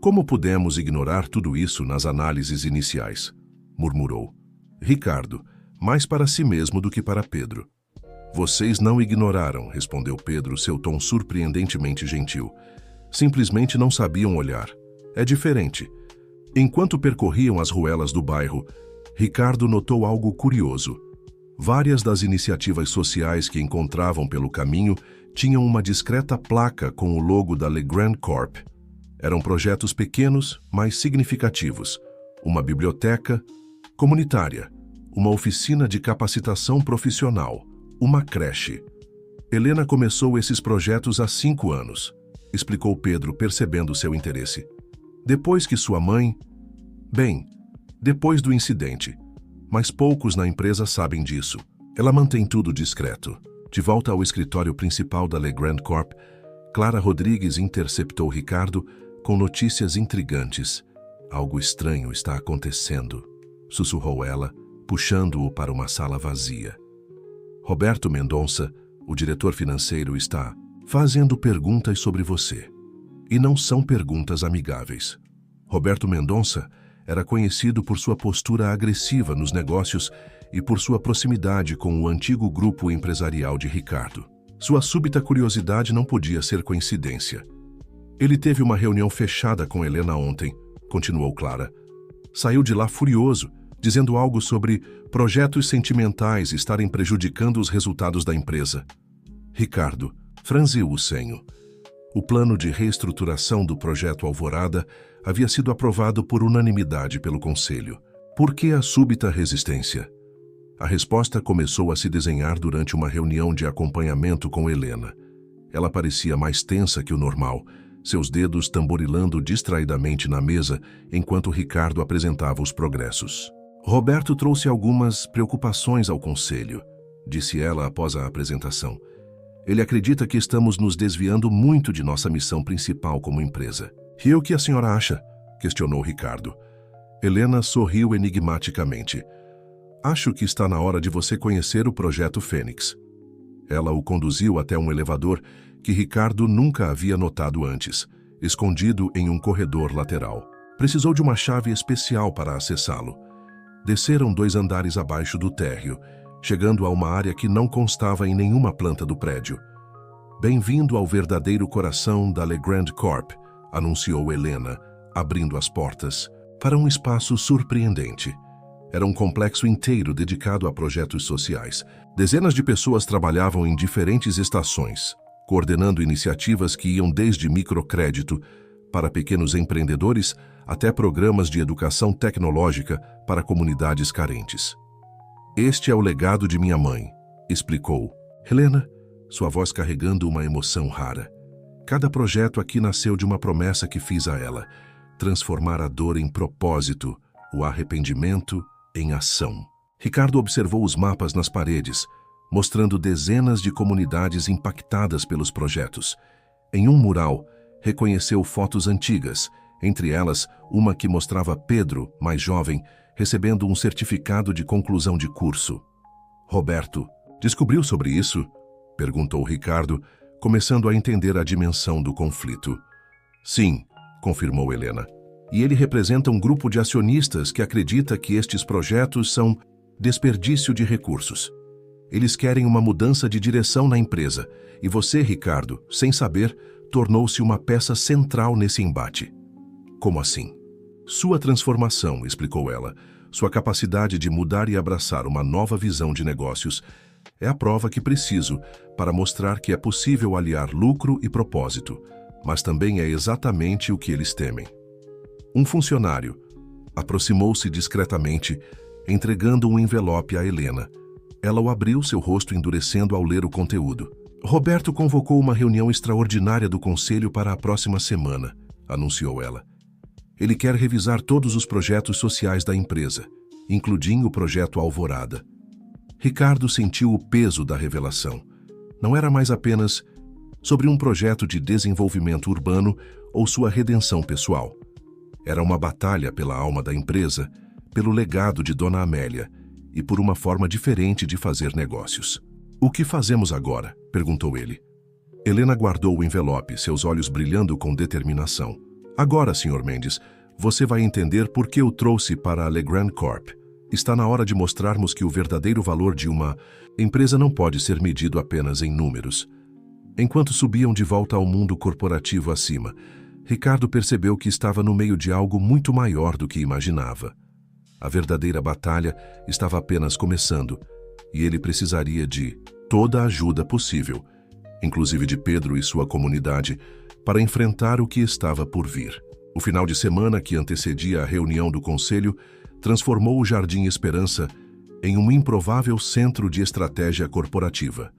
Como pudemos ignorar tudo isso nas análises iniciais? Murmurou. Ricardo, mais para si mesmo do que para Pedro. Vocês não ignoraram, respondeu Pedro, seu tom surpreendentemente gentil. Simplesmente não sabiam olhar. É diferente. Enquanto percorriam as ruelas do bairro, Ricardo notou algo curioso. Várias das iniciativas sociais que encontravam pelo caminho tinham uma discreta placa com o logo da Legrand Corp. Eram projetos pequenos, mas significativos. Uma biblioteca comunitária, uma oficina de capacitação profissional, uma creche. Helena começou esses projetos há 5 anos, explicou Pedro, percebendo seu interesse. Depois que sua mãe... Bem, depois do incidente. Mas poucos na empresa sabem disso. Ela mantém tudo discreto. De volta ao escritório principal da Legrand Corp, Clara Rodrigues interceptou Ricardo com notícias intrigantes. Algo estranho está acontecendo, sussurrou ela, puxando-o para uma sala vazia. Roberto Mendonça, o diretor financeiro, está fazendo perguntas sobre você. E não são perguntas amigáveis. Roberto Mendonça era conhecido por sua postura agressiva nos negócios e por sua proximidade com o antigo grupo empresarial de Ricardo. Sua súbita curiosidade não podia ser coincidência. Ele teve uma reunião fechada com Helena ontem, continuou Clara. Saiu de lá furioso, dizendo algo sobre projetos sentimentais estarem prejudicando os resultados da empresa. Ricardo franziu o senho. O plano de reestruturação do projeto Alvorada havia sido aprovado por unanimidade pelo Conselho. Por que a súbita resistência? A resposta começou a se desenhar durante uma reunião de acompanhamento com Helena. Ela parecia mais tensa que o normal, seus dedos tamborilando distraidamente na mesa enquanto Ricardo apresentava os progressos. Roberto trouxe algumas preocupações ao Conselho, disse ela após a apresentação. Ele acredita que estamos nos desviando muito de nossa missão principal como empresa. E o que a senhora acha? Questionou Ricardo. Helena sorriu enigmaticamente. Acho que está na hora de você conhecer o Projeto Fênix. Ela o conduziu até um elevador que Ricardo nunca havia notado antes, escondido em um corredor lateral. Precisou de uma chave especial para acessá-lo. Desceram 2 andares abaixo do térreo, chegando a uma área que não constava em nenhuma planta do prédio. Bem-vindo ao verdadeiro coração da Legrand Corp, anunciou Helena, abrindo as portas, para um espaço surpreendente. Era um complexo inteiro dedicado a projetos sociais. Dezenas de pessoas trabalhavam em diferentes estações, coordenando iniciativas que iam desde microcrédito para pequenos empreendedores até programas de educação tecnológica para comunidades carentes. Este é o legado de minha mãe, explicou. Helena, sua voz carregando uma emoção rara. Cada projeto aqui nasceu de uma promessa que fiz a ela: transformar a dor em propósito, o arrependimento em ação. Ricardo observou os mapas nas paredes, mostrando dezenas de comunidades impactadas pelos projetos. Em um mural, reconheceu fotos antigas, entre elas uma que mostrava Pedro, mais jovem, recebendo um certificado de conclusão de curso. Roberto, descobriu sobre isso? Perguntou Ricardo, começando a entender a dimensão do conflito. Sim, confirmou Helena. E ele representa um grupo de acionistas que acredita que estes projetos são desperdício de recursos. Eles querem uma mudança de direção na empresa, e você, Ricardo, sem saber, tornou-se uma peça central nesse embate. Como assim? Sua transformação, explicou ela, sua capacidade de mudar e abraçar uma nova visão de negócios, é a prova que preciso para mostrar que é possível aliar lucro e propósito, mas também é exatamente o que eles temem. Um funcionário aproximou-se discretamente, entregando um envelope a Helena. Ela o abriu, seu rosto endurecendo ao ler o conteúdo. Roberto convocou uma reunião extraordinária do conselho para a próxima semana, anunciou ela. Ele quer revisar todos os projetos sociais da empresa, incluindo o projeto Alvorada. Ricardo sentiu o peso da revelação. Não era mais apenas sobre um projeto de desenvolvimento urbano ou sua redenção pessoal. Era uma batalha pela alma da empresa, pelo legado de Dona Amélia e por uma forma diferente de fazer negócios. O que fazemos agora? Perguntou ele. Helena guardou o envelope, seus olhos brilhando com determinação. Agora, Sr. Mendes, você vai entender por que eu trouxe para a Legrand Corp. Está na hora de mostrarmos que o verdadeiro valor de uma empresa não pode ser medido apenas em números. Enquanto subiam de volta ao mundo corporativo acima, Ricardo percebeu que estava no meio de algo muito maior do que imaginava. A verdadeira batalha estava apenas começando, e ele precisaria de toda a ajuda possível, inclusive de Pedro e sua comunidade, para enfrentar o que estava por vir. O final de semana que antecedia a reunião do conselho transformou o Jardim Esperança em um improvável centro de estratégia corporativa.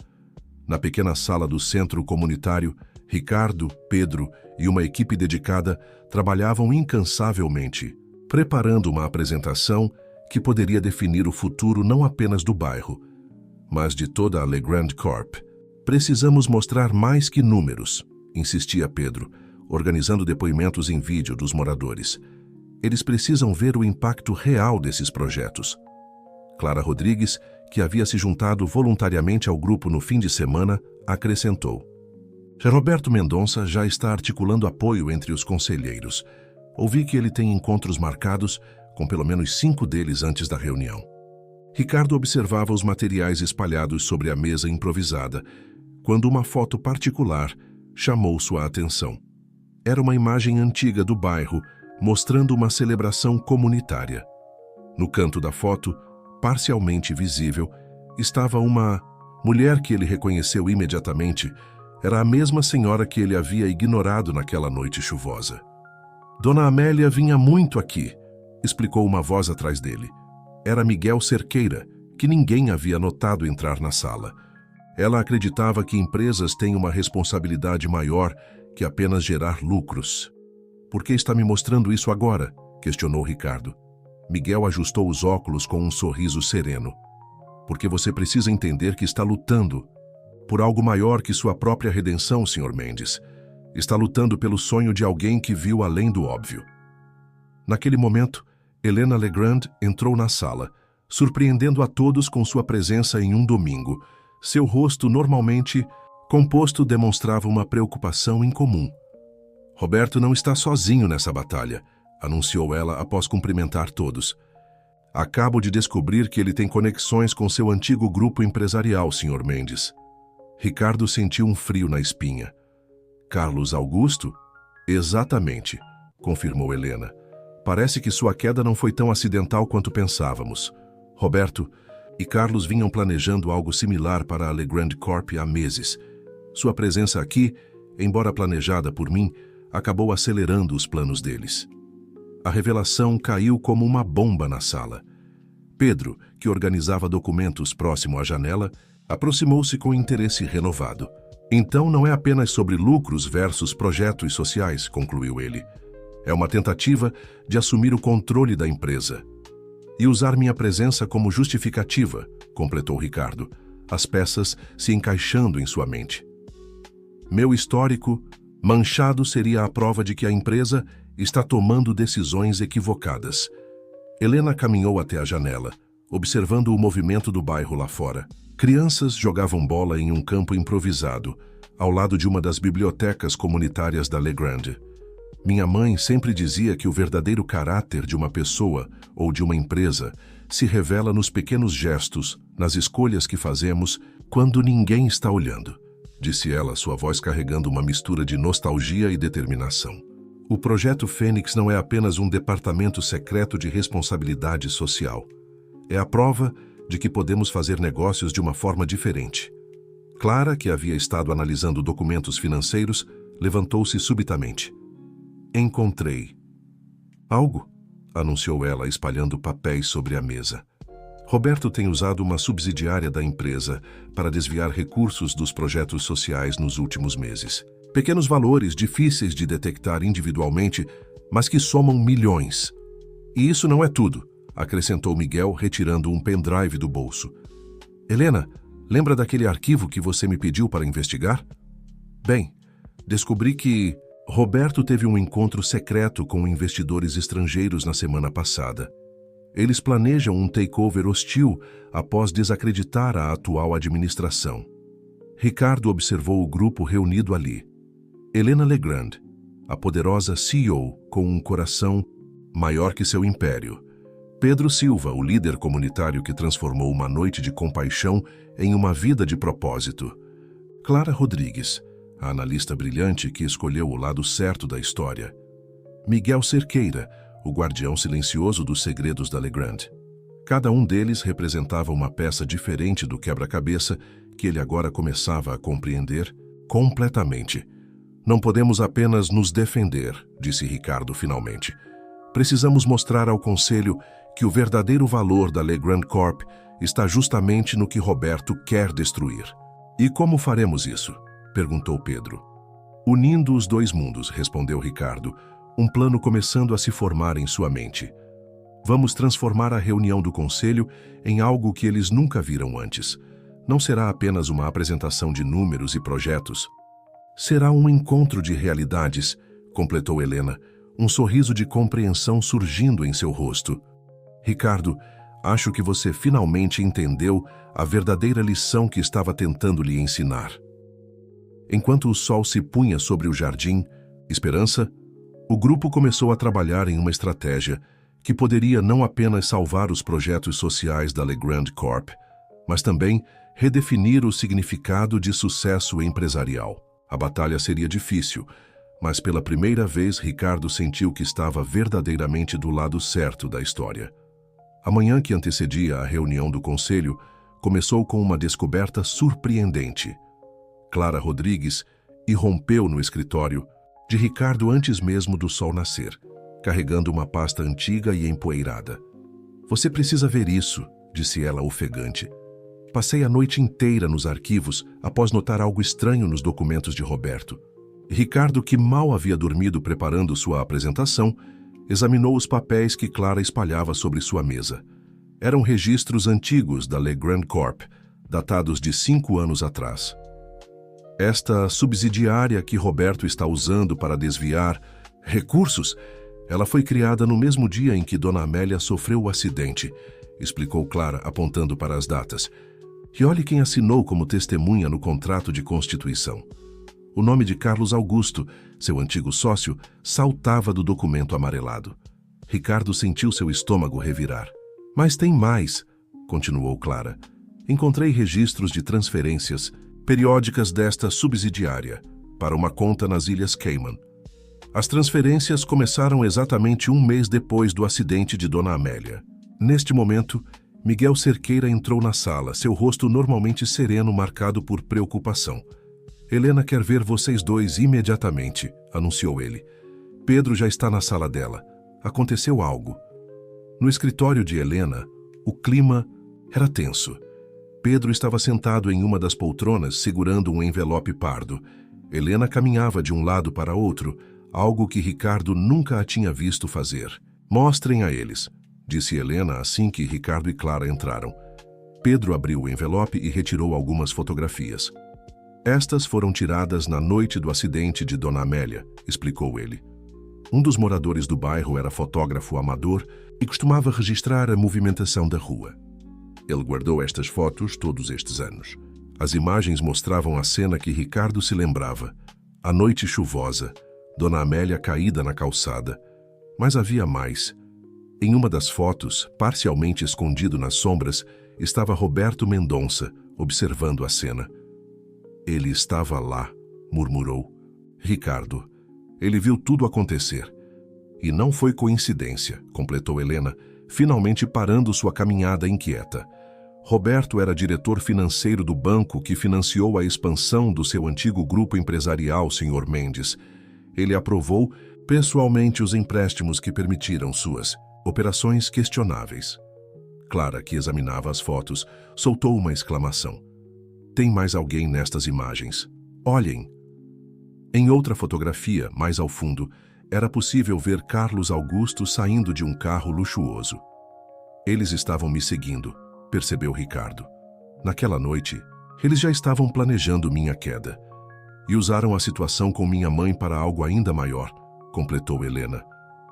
Na pequena sala do centro comunitário, Ricardo, Pedro e uma equipe dedicada trabalhavam incansavelmente, preparando uma apresentação que poderia definir o futuro não apenas do bairro, mas de toda a Legrand Corp. Precisamos mostrar mais que números, insistia Pedro, organizando depoimentos em vídeo dos moradores. Eles precisam ver o impacto real desses projetos. Clara Rodrigues, que havia se juntado voluntariamente ao grupo no fim de semana, acrescentou: Roberto Mendonça já está articulando apoio entre os conselheiros. Ouvi que ele tem encontros marcados com pelo menos 5 deles antes da reunião. Ricardo observava os materiais espalhados sobre a mesa improvisada, quando uma foto particular chamou sua atenção. Era uma imagem antiga do bairro, mostrando uma celebração comunitária. No canto da foto, parcialmente visível, estava uma mulher que ele reconheceu imediatamente. Era a mesma senhora que ele havia ignorado naquela noite chuvosa. Dona Amélia vinha muito aqui, explicou uma voz atrás dele. Era Miguel Cerqueira, que ninguém havia notado entrar na sala. Ela acreditava que empresas têm uma responsabilidade maior que apenas gerar lucros. Por que está me mostrando isso agora? Questionou Ricardo. Miguel ajustou os óculos com um sorriso sereno. Porque você precisa entender que está lutando por algo maior que sua própria redenção, Sr. Mendes. Está lutando pelo sonho de alguém que viu além do óbvio. Naquele momento, Helena Legrand entrou na sala, surpreendendo a todos com sua presença em um domingo. Seu rosto, normalmente composto, demonstrava uma preocupação incomum. Roberto não está sozinho nessa batalha, anunciou ela após cumprimentar todos. Acabo de descobrir que ele tem conexões com seu antigo grupo empresarial, Sr. Mendes. Ricardo sentiu um frio na espinha. Carlos Augusto? Exatamente, confirmou Helena. Parece que sua queda não foi tão acidental quanto pensávamos. Roberto e Carlos vinham planejando algo similar para a Legrand Corp há meses. Sua presença aqui, embora planejada por mim, acabou acelerando os planos deles. A revelação caiu como uma bomba na sala. Pedro, que organizava documentos próximo à janela, Aproximou-se com interesse renovado. Então não é apenas sobre lucros versus projetos sociais, concluiu ele. É uma tentativa de assumir o controle da empresa. E usar minha presença como justificativa, completou Ricardo, as peças se encaixando em sua mente. Meu histórico manchado seria a prova de que a empresa está tomando decisões equivocadas. Helena caminhou até a janela, observando o movimento do bairro lá fora. Crianças jogavam bola em um campo improvisado, ao lado de uma das bibliotecas comunitárias da Legrand. Minha mãe sempre dizia que o verdadeiro caráter de uma pessoa ou de uma empresa se revela nos pequenos gestos, nas escolhas que fazemos quando ninguém está olhando, disse ela, sua voz carregando uma mistura de nostalgia e determinação. O Projeto Fênix não é apenas um departamento secreto de responsabilidade social. É a prova de que podemos fazer negócios de uma forma diferente. Clara, que havia estado analisando documentos financeiros, levantou-se subitamente. Encontrei. Algo? Anunciou ela, espalhando papéis sobre a mesa. Roberto tem usado uma subsidiária da empresa para desviar recursos dos projetos sociais nos últimos meses. Pequenos valores difíceis de detectar individualmente, mas que somam milhões. E isso não é tudo, acrescentou Miguel, retirando um pendrive do bolso. Helena, lembra daquele arquivo que você me pediu para investigar? Bem, descobri que Roberto teve um encontro secreto com investidores estrangeiros na semana passada. Eles planejam um takeover hostil após desacreditar a atual administração. Ricardo observou o grupo reunido ali. Helena Legrand, a poderosa CEO com um coração maior que seu império. Pedro Silva, o líder comunitário que transformou uma noite de compaixão em uma vida de propósito. Clara Rodrigues, a analista brilhante que escolheu o lado certo da história. Miguel Cerqueira, o guardião silencioso dos segredos da Legrand. Cada um deles representava uma peça diferente do quebra-cabeça que ele agora começava a compreender completamente. Não podemos apenas nos defender, disse Ricardo finalmente. Precisamos mostrar ao Conselho que o verdadeiro valor da Legrand Corp está justamente no que Roberto quer destruir. E como faremos isso? Perguntou Pedro. Unindo os dois mundos, respondeu Ricardo, um plano começando a se formar em sua mente. Vamos transformar a reunião do Conselho em algo que eles nunca viram antes. Não será apenas uma apresentação de números e projetos. Será um encontro de realidades, completou Helena, um sorriso de compreensão surgindo em seu rosto. Ricardo, acho que você finalmente entendeu a verdadeira lição que estava tentando lhe ensinar. Enquanto o sol se punha sobre o jardim, Esperança, o grupo começou a trabalhar em uma estratégia que poderia não apenas salvar os projetos sociais da Legrand Corp, mas também redefinir o significado de sucesso empresarial. A batalha seria difícil, mas pela primeira vez Ricardo sentiu que estava verdadeiramente do lado certo da história. A manhã que antecedia a reunião do conselho começou com uma descoberta surpreendente. Clara Rodrigues irrompeu no escritório de Ricardo antes mesmo do sol nascer, carregando uma pasta antiga e empoeirada. Você precisa ver isso, disse ela ofegante. Passei a noite inteira nos arquivos após notar algo estranho nos documentos de Roberto. Ricardo, que mal havia dormido preparando sua apresentação, examinou os papéis que Clara espalhava sobre sua mesa. Eram registros antigos da Legrand Corp, datados de 5 anos atrás. Esta subsidiária que Roberto está usando para desviar recursos, ela foi criada no mesmo dia em que Dona Amélia sofreu o acidente, explicou Clara, apontando para as datas. E olhe quem assinou como testemunha no contrato de constituição. O nome de Carlos Augusto, seu antigo sócio, saltava do documento amarelado. Ricardo sentiu seu estômago revirar. Mas tem mais, continuou Clara. Encontrei registros de transferências periódicas desta subsidiária para uma conta nas Ilhas Cayman. As transferências começaram exatamente 1 mês depois do acidente de Dona Amélia. Neste momento, Miguel Cerqueira entrou na sala, seu rosto normalmente sereno marcado por preocupação. Helena quer ver vocês dois imediatamente, anunciou ele. Pedro já está na sala dela. Aconteceu algo. No escritório de Helena, o clima era tenso. Pedro estava sentado em uma das poltronas, segurando um envelope pardo. Helena caminhava de um lado para outro, algo que Ricardo nunca a tinha visto fazer. "Mostrem a eles", disse Helena assim que Ricardo e Clara entraram. Pedro abriu o envelope e retirou algumas fotografias. "Estas foram tiradas na noite do acidente de Dona Amélia", explicou ele. Um dos moradores do bairro era fotógrafo amador e costumava registrar a movimentação da rua. Ele guardou estas fotos todos estes anos. As imagens mostravam a cena que Ricardo se lembrava. A noite chuvosa, Dona Amélia caída na calçada. Mas havia mais. Em uma das fotos, parcialmente escondido nas sombras, estava Roberto Mendonça, observando a cena. "Ele estava lá", murmurou. "Ricardo, ele viu tudo acontecer. E não foi coincidência", completou Helena, finalmente parando sua caminhada inquieta. "Roberto era diretor financeiro do banco que financiou a expansão do seu antigo grupo empresarial, Sr. Mendes. Ele aprovou pessoalmente os empréstimos que permitiram suas operações questionáveis." Clara, que examinava as fotos, soltou uma exclamação. "Tem mais alguém nestas imagens. Olhem!" Em outra fotografia, mais ao fundo, era possível ver Carlos Augusto saindo de um carro luxuoso. "Eles estavam me seguindo", percebeu Ricardo. "Naquela noite, eles já estavam planejando minha queda. E usaram a situação com minha mãe para algo ainda maior", completou Helena.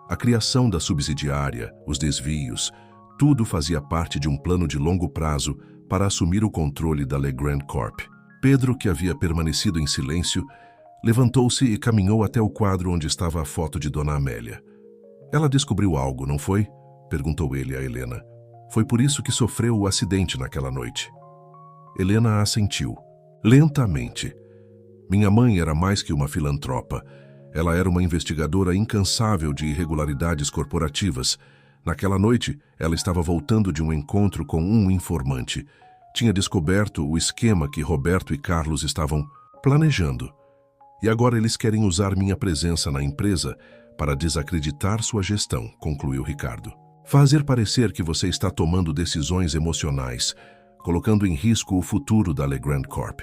"A criação da subsidiária, os desvios, tudo fazia parte de um plano de longo prazo para assumir o controle da Legrand Corp." Pedro, que havia permanecido em silêncio, levantou-se e caminhou até o quadro onde estava a foto de Dona Amélia. "Ela descobriu algo, não foi?", perguntou ele a Helena. "Foi por isso que sofreu o acidente naquela noite." Helena assentiu, lentamente. "Minha mãe era mais que uma filantropa. Ela era uma investigadora incansável de irregularidades corporativas. Naquela noite, ela estava voltando de um encontro com um informante. Tinha descoberto o esquema que Roberto e Carlos estavam planejando. E agora eles querem usar minha presença na empresa para desacreditar sua gestão", concluiu Ricardo. "Fazer parecer que você está tomando decisões emocionais, colocando em risco o futuro da Legrand Corp."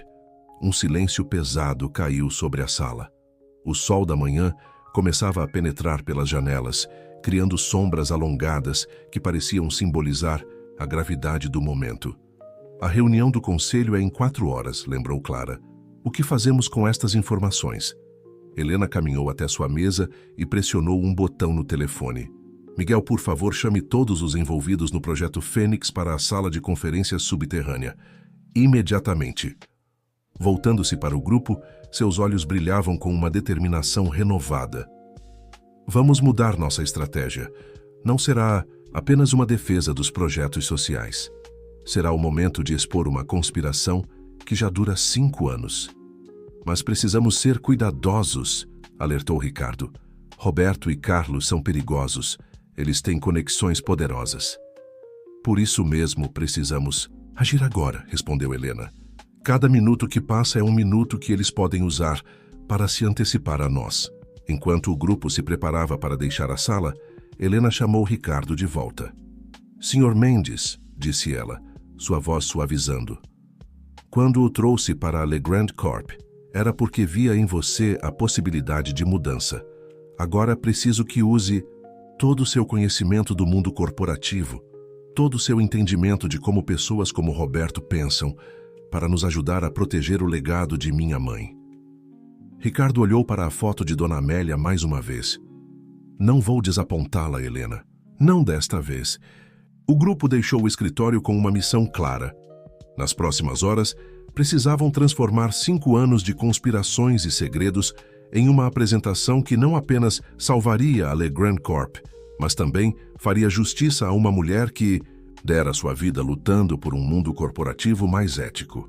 Um silêncio pesado caiu sobre a sala. O sol da manhã começava a penetrar pelas janelas, criando sombras alongadas que pareciam simbolizar a gravidade do momento. "A reunião do conselho é em 4 horas", lembrou Clara. "O que fazemos com estas informações?" Helena caminhou até sua mesa e pressionou um botão no telefone. "Miguel, por favor, chame todos os envolvidos no projeto Fênix para a sala de conferências subterrânea. Imediatamente." Voltando-se para o grupo, seus olhos brilhavam com uma determinação renovada. "Vamos mudar nossa estratégia. Não será apenas uma defesa dos projetos sociais. Será o momento de expor uma conspiração que já dura 5 anos. Mas precisamos ser cuidadosos", alertou Ricardo. "Roberto e Carlos são perigosos. Eles têm conexões poderosas." "Por isso mesmo precisamos agir agora", respondeu Helena. "Cada minuto que passa é um minuto que eles podem usar para se antecipar a nós." Enquanto o grupo se preparava para deixar a sala, Helena chamou Ricardo de volta. "Sr. Mendes", disse ela, sua voz suavizando. "Quando o trouxe para a Legrand Corp, era porque via em você a possibilidade de mudança. Agora preciso que use todo o seu conhecimento do mundo corporativo, todo o seu entendimento de como pessoas como Roberto pensam, para nos ajudar a proteger o legado de minha mãe." Ricardo olhou para a foto de Dona Amélia mais uma vez. "Não vou desapontá-la, Helena. Não desta vez." O grupo deixou o escritório com uma missão clara. Nas próximas horas, precisavam transformar 5 anos de conspirações e segredos em uma apresentação que não apenas salvaria a Legrand Corp, mas também faria justiça a uma mulher que dera sua vida lutando por um mundo corporativo mais ético.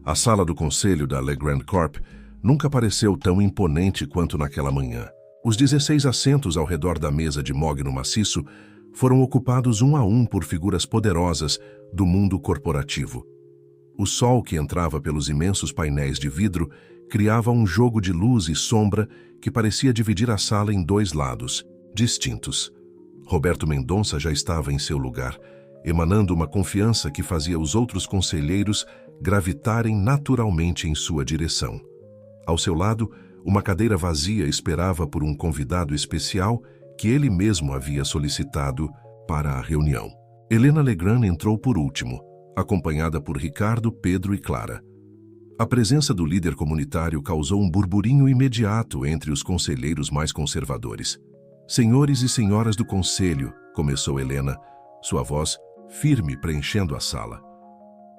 A sala do conselho da Legrand Corp nunca pareceu tão imponente quanto naquela manhã. Os 16 assentos ao redor da mesa de mogno maciço foram ocupados um a um por figuras poderosas do mundo corporativo. O sol que entrava pelos imensos painéis de vidro criava um jogo de luz e sombra que parecia dividir a sala em 2 lados, distintos. Roberto Mendonça já estava em seu lugar. emanando uma confiança que fazia os outros conselheiros gravitarem naturalmente em sua direção. Ao seu lado, uma cadeira vazia esperava por um convidado especial que ele mesmo havia solicitado para a reunião. Helena Legrand entrou por último, acompanhada por Ricardo, Pedro e Clara. A presença do líder comunitário causou um burburinho imediato entre os conselheiros mais conservadores. Senhores e senhoras do conselho, começou Helena, sua voz firme preenchendo a sala.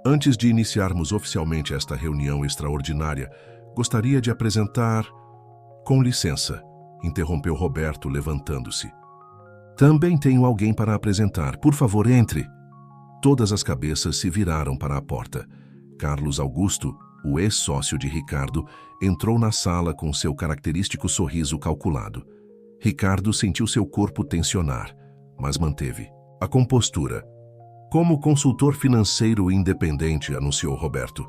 Antes de iniciarmos oficialmente esta reunião extraordinária, gostaria de apresentar... Com licença, interrompeu Roberto, levantando-se. Também tenho alguém para apresentar. Por favor, entre. Todas as cabeças se viraram para a porta. Carlos Augusto, o ex-sócio de Ricardo, entrou na sala com seu característico sorriso calculado. Ricardo sentiu seu corpo tensionar, mas manteve a compostura. Como consultor financeiro independente, anunciou Roberto,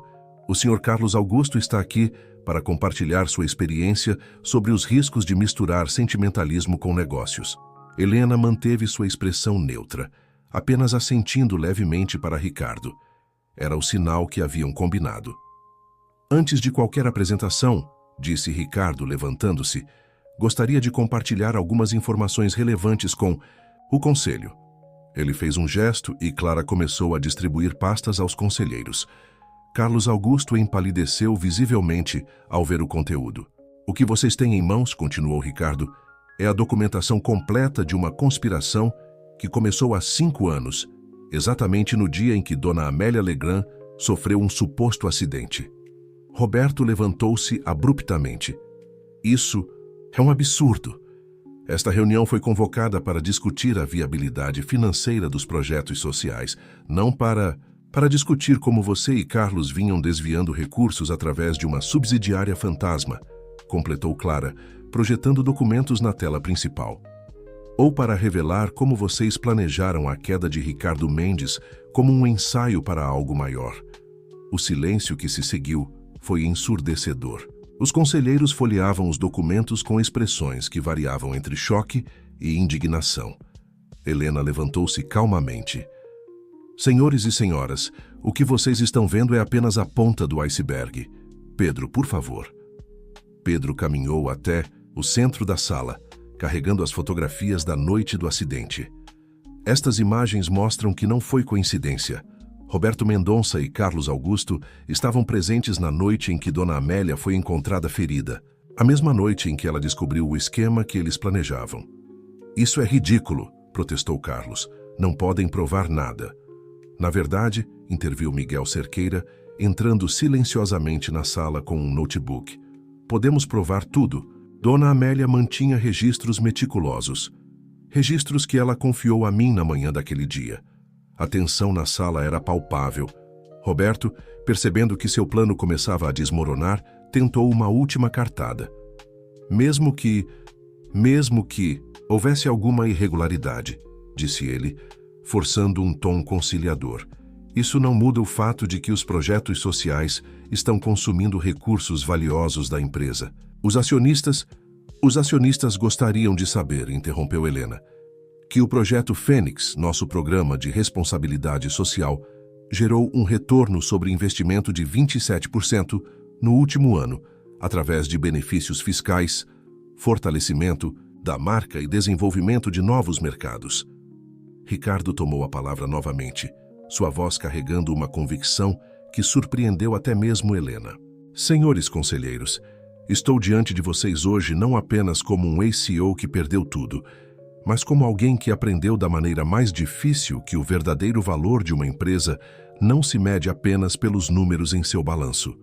o Sr. Carlos Augusto está aqui para compartilhar sua experiência sobre os riscos de misturar sentimentalismo com negócios. Helena manteve sua expressão neutra, apenas assentindo levemente para Ricardo. Era o sinal que haviam combinado. Antes de qualquer apresentação, disse Ricardo, levantando-se, gostaria de compartilhar algumas informações relevantes com o conselho. Ele fez um gesto e Clara começou a distribuir pastas aos conselheiros. Carlos Augusto empalideceu visivelmente ao ver o conteúdo. O que vocês têm em mãos, continuou Ricardo, é a documentação completa de uma conspiração que começou há 5 anos, exatamente no dia em que Dona Amélia Legrand sofreu um suposto acidente. Roberto levantou-se abruptamente. Isso é um absurdo. Esta reunião foi convocada para discutir a viabilidade financeira dos projetos sociais, não para discutir como você e Carlos vinham desviando recursos através de uma subsidiária fantasma, completou Clara, projetando documentos na tela principal. Ou para revelar como vocês planejaram a queda de Ricardo Mendes como um ensaio para algo maior. O silêncio que se seguiu foi ensurdecedor. Os conselheiros folheavam os documentos com expressões que variavam entre choque e indignação. Helena levantou-se calmamente. Senhores e senhoras, o que vocês estão vendo é apenas a ponta do iceberg. Pedro, por favor. Pedro caminhou até o centro da sala, carregando as fotografias da noite do acidente. Estas imagens mostram que não foi coincidência. Roberto Mendonça e Carlos Augusto estavam presentes na noite em que Dona Amélia foi encontrada ferida, a mesma noite em que ela descobriu o esquema que eles planejavam. Isso é ridículo, protestou Carlos. Não podem provar nada. Na verdade, interviu Miguel Cerqueira, entrando silenciosamente na sala com um notebook. Podemos provar tudo. Dona Amélia mantinha registros meticulosos. Registros que ela confiou a mim na manhã daquele dia. A tensão na sala era palpável. Roberto, percebendo que seu plano começava a desmoronar, tentou uma última cartada. Mesmo que houvesse alguma irregularidade, disse ele, forçando um tom conciliador. Isso não muda o fato de que os projetos sociais estão consumindo recursos valiosos da empresa. Os acionistas gostariam de saber, interrompeu Helena, que o projeto Fênix, nosso programa de responsabilidade social, gerou um retorno sobre investimento de 27% no último ano, através de benefícios fiscais, fortalecimento da marca e desenvolvimento de novos mercados. Ricardo tomou a palavra novamente, sua voz carregando uma convicção que surpreendeu até mesmo Helena. Senhores conselheiros, estou diante de vocês hoje não apenas como um ex-CEO que perdeu tudo, mas como alguém que aprendeu da maneira mais difícil que o verdadeiro valor de uma empresa não se mede apenas pelos números em seu balanço.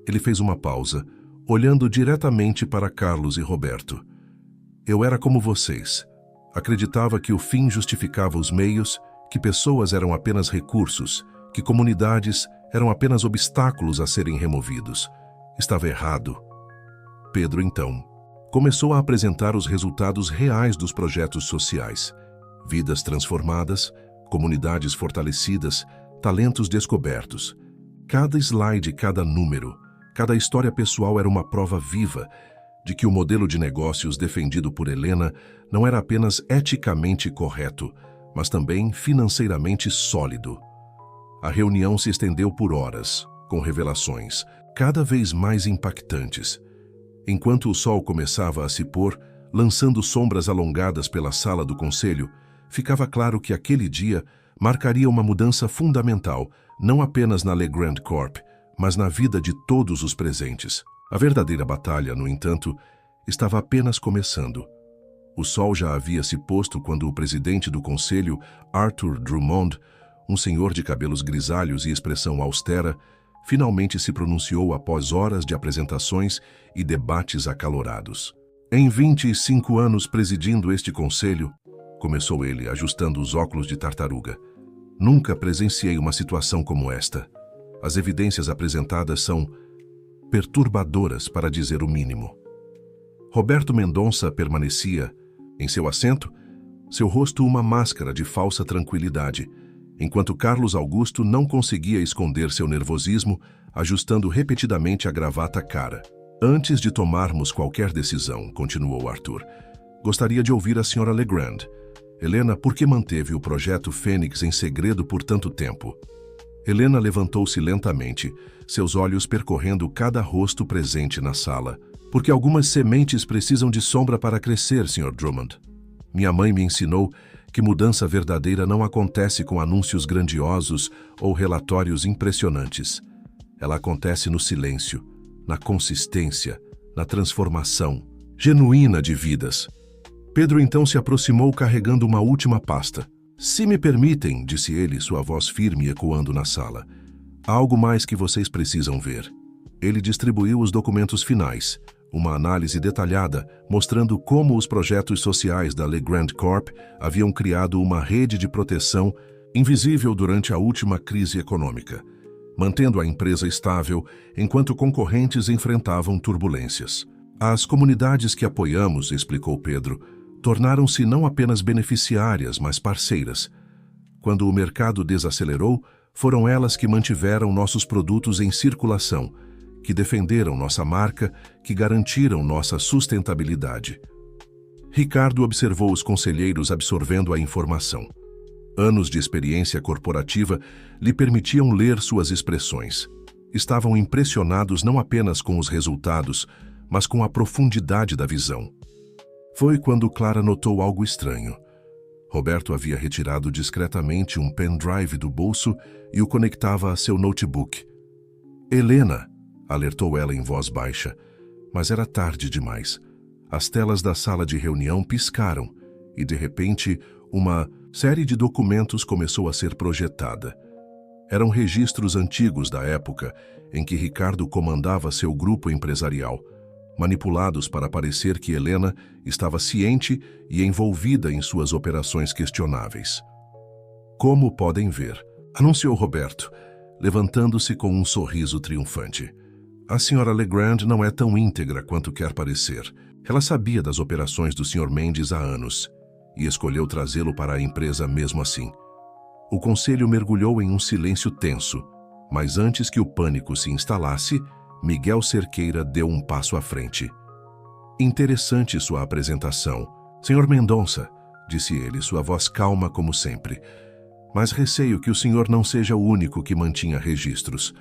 Ele fez uma pausa, olhando diretamente para Carlos e Roberto. Eu era como vocês. Acreditava que o fim justificava os meios, que pessoas eram apenas recursos, que comunidades eram apenas obstáculos a serem removidos. Estava errado. Pedro, então, começou a apresentar os resultados reais dos projetos sociais. Vidas transformadas, comunidades fortalecidas, talentos descobertos. Cada slide, cada número, cada história pessoal era uma prova viva de que o modelo de negócios defendido por Helena não era apenas eticamente correto, mas também financeiramente sólido. A reunião se estendeu por horas, com revelações cada vez mais impactantes. Enquanto o sol começava a se pôr, lançando sombras alongadas pela sala do conselho, ficava claro que aquele dia marcaria uma mudança fundamental, não apenas na Legrand Corp, mas na vida de todos os presentes. A verdadeira batalha, no entanto, estava apenas começando. O sol já havia se posto quando o presidente do conselho, Arthur Drummond, um senhor de cabelos grisalhos e expressão austera, finalmente se pronunciou após horas de apresentações e debates acalorados. Em 25 anos presidindo este conselho, começou ele, ajustando os óculos de tartaruga, nunca presenciei uma situação como esta. As evidências apresentadas são perturbadoras, para dizer o mínimo. Roberto Mendonça permanecia, em seu assento, seu rosto uma máscara de falsa tranquilidade, enquanto Carlos Augusto não conseguia esconder seu nervosismo, ajustando repetidamente a gravata cara. Antes de tomarmos qualquer decisão, continuou Arthur, gostaria de ouvir a senhora Legrand. Helena, por que manteve o projeto Fênix em segredo por tanto tempo? Helena levantou-se lentamente, seus olhos percorrendo cada rosto presente na sala. Porque algumas sementes precisam de sombra para crescer, Sr. Drummond. Minha mãe me ensinou que mudança verdadeira não acontece com anúncios grandiosos ou relatórios impressionantes. Ela acontece no silêncio, na consistência, na transformação genuína de vidas. Pedro então se aproximou carregando uma última pasta. Se me permitem, disse ele, sua voz firme ecoando na sala. Há algo mais que vocês precisam ver. Ele distribuiu os documentos finais, uma análise detalhada mostrando como os projetos sociais da Legrand Corp haviam criado uma rede de proteção invisível durante a última crise econômica, mantendo a empresa estável enquanto concorrentes enfrentavam turbulências. As comunidades que apoiamos, explicou Pedro, tornaram-se não apenas beneficiárias, mas parceiras. Quando o mercado desacelerou, foram elas que mantiveram nossos produtos em circulação, que defenderam nossa marca, que garantiram nossa sustentabilidade. Ricardo observou os conselheiros absorvendo a informação. Anos de experiência corporativa lhe permitiam ler suas expressões. Estavam impressionados não apenas com os resultados, mas com a profundidade da visão. Foi quando Clara notou algo estranho. Roberto havia retirado discretamente um pendrive do bolso e o conectava a seu notebook. Helena! Alertou ela em voz baixa, mas era tarde demais. As telas da sala de reunião piscaram e, de repente, uma série de documentos começou a ser projetada. Eram registros antigos da época em que Ricardo comandava seu grupo empresarial, manipulados para parecer que Helena estava ciente e envolvida em suas operações questionáveis. Como podem ver, anunciou Roberto, levantando-se com um sorriso triunfante. A senhora Legrand não é tão íntegra quanto quer parecer. Ela sabia das operações do Sr. Mendes há anos e escolheu trazê-lo para a empresa mesmo assim. O conselho mergulhou em um silêncio tenso, mas antes que o pânico se instalasse, Miguel Cerqueira deu um passo à frente. Interessante sua apresentação, Sr. Mendonça, disse ele, sua voz calma como sempre. Mas receio que o senhor não seja o único que mantinha registros.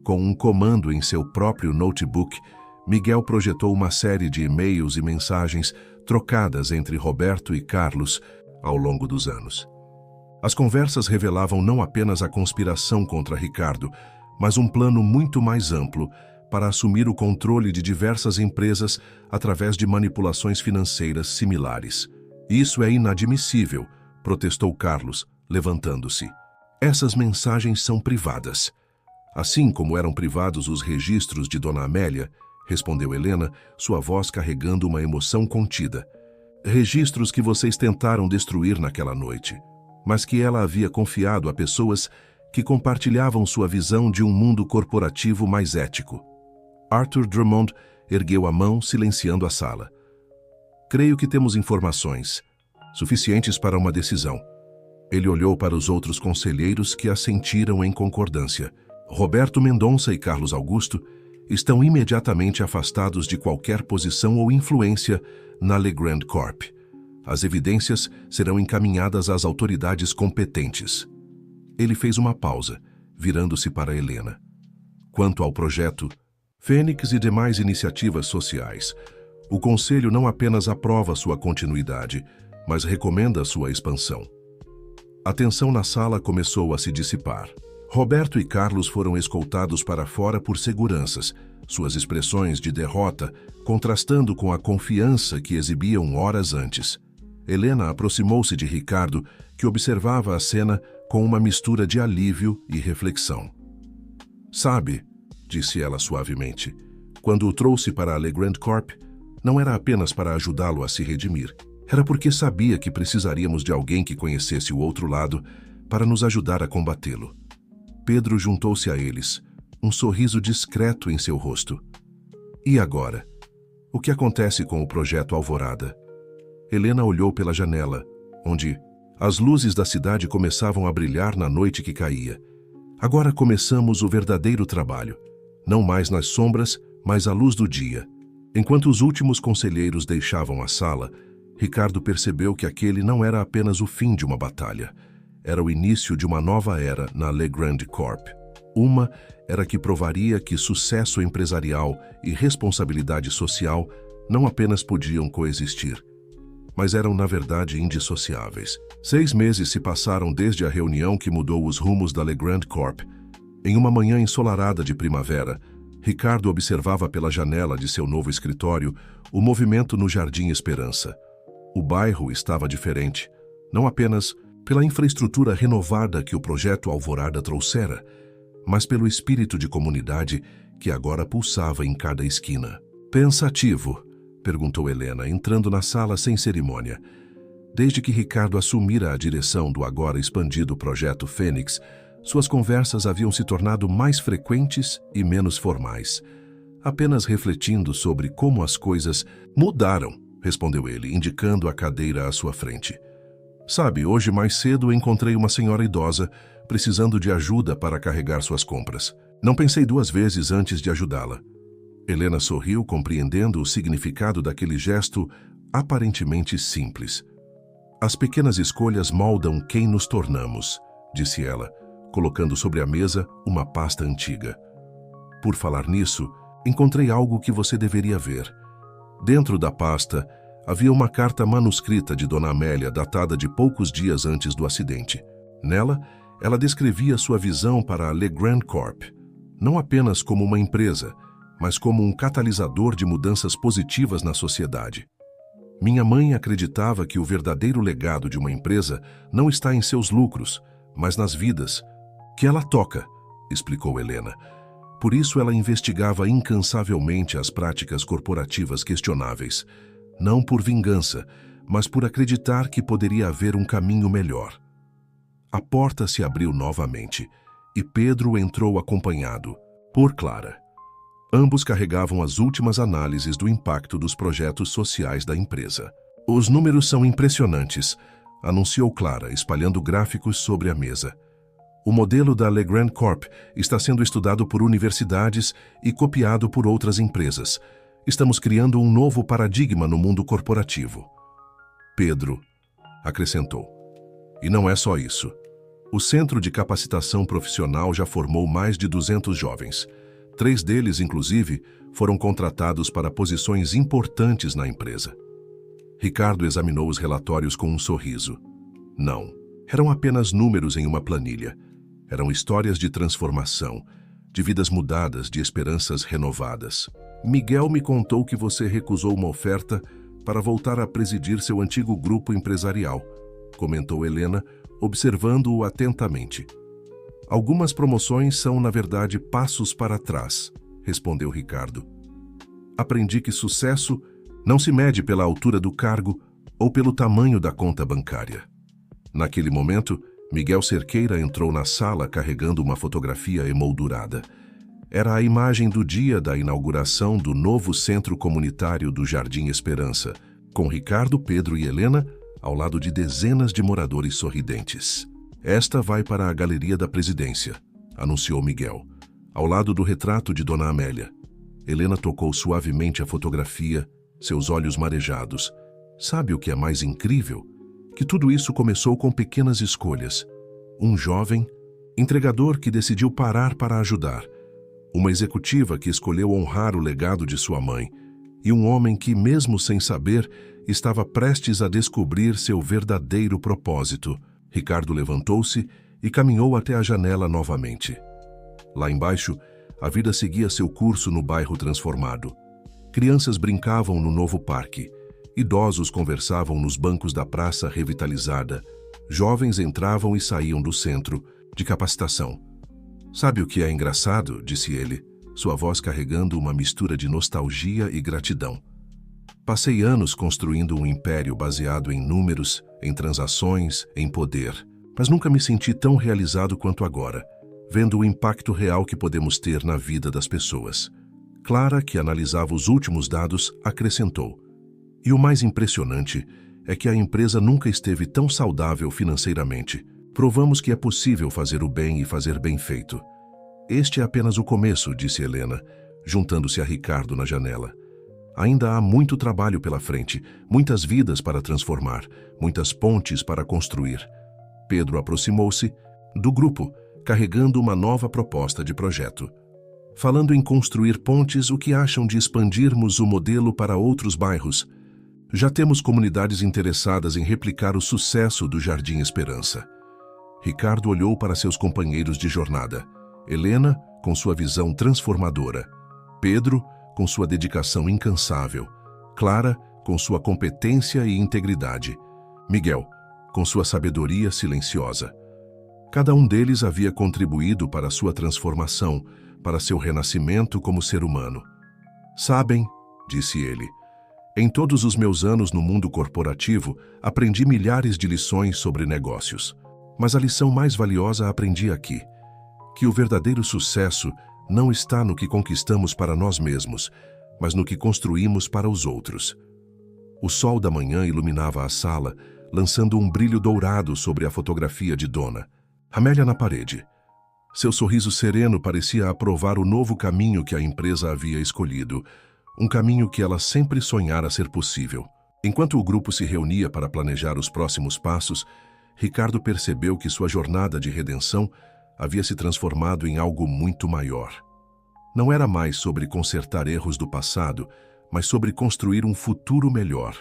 Com um comando em seu próprio notebook, Miguel projetou uma série de e-mails e mensagens trocadas entre Roberto e Carlos ao longo dos anos. As conversas revelavam não apenas a conspiração contra Ricardo, mas um plano muito mais amplo para assumir o controle de diversas empresas através de manipulações financeiras similares. Isso é inadmissível, protestou Carlos, levantando-se. Essas mensagens são privadas. Assim como eram privados os registros de Dona Amélia, respondeu Helena, sua voz carregando uma emoção contida. Registros que vocês tentaram destruir naquela noite, mas que ela havia confiado a pessoas que compartilhavam sua visão de um mundo corporativo mais ético. Arthur Drummond ergueu a mão, silenciando a sala. Creio que temos informações suficientes para uma decisão. Ele olhou para os outros conselheiros que assentiram em concordância. Roberto Mendonça e Carlos Augusto estão imediatamente afastados de qualquer posição ou influência na Legrand Corp. As evidências serão encaminhadas às autoridades competentes. Ele fez uma pausa, virando-se para Helena. Quanto ao projeto Fênix e demais iniciativas sociais, o Conselho não apenas aprova sua continuidade, mas recomenda sua expansão. A tensão na sala começou a se dissipar. Roberto e Carlos foram escoltados para fora por seguranças, suas expressões de derrota contrastando com a confiança que exibiam horas antes. Helena aproximou-se de Ricardo, que observava a cena com uma mistura de alívio e reflexão. Sabe, disse ela suavemente, quando o trouxe para a Legrand Corp, não era apenas para ajudá-lo a se redimir. Era porque sabia que precisaríamos de alguém que conhecesse o outro lado para nos ajudar a combatê-lo. Pedro juntou-se a eles, um sorriso discreto em seu rosto. E agora? O que acontece com o projeto Alvorada? Helena olhou pela janela, onde as luzes da cidade começavam a brilhar na noite que caía. Agora começamos o verdadeiro trabalho, não mais nas sombras, mas à luz do dia. Enquanto os últimos conselheiros deixavam a sala, Ricardo percebeu que aquele não era apenas o fim de uma batalha. Era o início de uma nova era na Legrand Corp. Uma era que provaria que sucesso empresarial e responsabilidade social não apenas podiam coexistir, mas eram, na verdade, indissociáveis. 6 meses se passaram desde a reunião que mudou os rumos da Legrand Corp. Em uma manhã ensolarada de primavera, Ricardo observava pela janela de seu novo escritório o movimento no Jardim Esperança. O bairro estava diferente, não apenas pela infraestrutura renovada que o projeto Alvorada trouxera, mas pelo espírito de comunidade que agora pulsava em cada esquina. Pensativo, perguntou Helena, entrando na sala sem cerimônia. Desde que Ricardo assumira a direção do agora expandido projeto Fênix, suas conversas haviam se tornado mais frequentes e menos formais. Apenas refletindo sobre como as coisas mudaram, respondeu ele, indicando a cadeira à sua frente. Sabe, hoje mais cedo encontrei uma senhora idosa precisando de ajuda para carregar suas compras. Não pensei 2 vezes antes de ajudá-la. Helena sorriu, compreendendo o significado daquele gesto aparentemente simples. As pequenas escolhas moldam quem nos tornamos, disse ela, colocando sobre a mesa uma pasta antiga. Por falar nisso, encontrei algo que você deveria ver. Dentro da pasta, havia uma carta manuscrita de Dona Amélia, datada de poucos dias antes do acidente. Nela, ela descrevia sua visão para a Legrand Corp, não apenas como uma empresa, mas como um catalisador de mudanças positivas na sociedade. Minha mãe acreditava que o verdadeiro legado de uma empresa não está em seus lucros, mas nas vidas que ela toca, explicou Helena. Por isso ela investigava incansavelmente as práticas corporativas questionáveis, não por vingança, mas por acreditar que poderia haver um caminho melhor. A porta se abriu novamente e Pedro entrou acompanhado por Clara. Ambos carregavam as últimas análises do impacto dos projetos sociais da empresa. Os números são impressionantes, anunciou Clara, espalhando gráficos sobre a mesa. O modelo da Legrand Corp está sendo estudado por universidades e copiado por outras empresas. Estamos criando um novo paradigma no mundo corporativo. Pedro acrescentou. E não é só isso. O Centro de Capacitação Profissional já formou mais de 200 jovens. 3 deles, inclusive, foram contratados para posições importantes na empresa. Ricardo examinou os relatórios com um sorriso. Não, eram apenas números em uma planilha. Eram histórias de transformação, de vidas mudadas, de esperanças renovadas. Miguel me contou que você recusou uma oferta para voltar a presidir seu antigo grupo empresarial, comentou Helena, observando-o atentamente. Algumas promoções são, na verdade, passos para trás, respondeu Ricardo. Aprendi que sucesso não se mede pela altura do cargo ou pelo tamanho da conta bancária. Naquele momento, Miguel Cerqueira entrou na sala carregando uma fotografia emoldurada. Era a imagem do dia da inauguração do novo centro comunitário do Jardim Esperança, com Ricardo, Pedro e Helena ao lado de dezenas de moradores sorridentes. Esta vai para a Galeria da Presidência, anunciou Miguel, ao lado do retrato de Dona Amélia. Helena tocou suavemente a fotografia, seus olhos marejados. Sabe o que é mais incrível? Que tudo isso começou com pequenas escolhas. Um jovem entregador que decidiu parar para ajudar. Uma executiva que escolheu honrar o legado de sua mãe. E um homem que, mesmo sem saber, estava prestes a descobrir seu verdadeiro propósito. Ricardo levantou-se e caminhou até a janela novamente. Lá embaixo, a vida seguia seu curso no bairro transformado. Crianças brincavam no novo parque. Idosos conversavam nos bancos da praça revitalizada. Jovens entravam e saíam do centro de capacitação. "Sabe o que é engraçado?", disse ele, sua voz carregando uma mistura de nostalgia e gratidão. "Passei anos construindo um império baseado em números, em transações, em poder, mas nunca me senti tão realizado quanto agora, vendo o impacto real que podemos ter na vida das pessoas." Clara, que analisava os últimos dados, acrescentou: "E o mais impressionante é que a empresa nunca esteve tão saudável financeiramente. Provamos que é possível fazer o bem e fazer bem feito." "Este é apenas o começo", disse Helena, juntando-se a Ricardo na janela. "Ainda há muito trabalho pela frente, muitas vidas para transformar, muitas pontes para construir." Pedro aproximou-se do grupo, carregando uma nova proposta de projeto. "Falando em construir pontes, o que acham de expandirmos o modelo para outros bairros? Já temos comunidades interessadas em replicar o sucesso do Jardim Esperança." Ricardo olhou para seus companheiros de jornada. Helena, com sua visão transformadora. Pedro, com sua dedicação incansável. Clara, com sua competência e integridade. Miguel, com sua sabedoria silenciosa. Cada um deles havia contribuído para sua transformação, para seu renascimento como ser humano. "Sabem", disse ele, "em todos os meus anos no mundo corporativo, aprendi milhares de lições sobre negócios. Mas a lição mais valiosa a aprendi aqui: que o verdadeiro sucesso não está no que conquistamos para nós mesmos, mas no que construímos para os outros." O sol da manhã iluminava a sala, lançando um brilho dourado sobre a fotografia de Dona Amélia na parede. Seu sorriso sereno parecia aprovar o novo caminho que a empresa havia escolhido, um caminho que ela sempre sonhara ser possível. Enquanto o grupo se reunia para planejar os próximos passos, Ricardo percebeu que sua jornada de redenção havia se transformado em algo muito maior. Não era mais sobre consertar erros do passado, mas sobre construir um futuro melhor.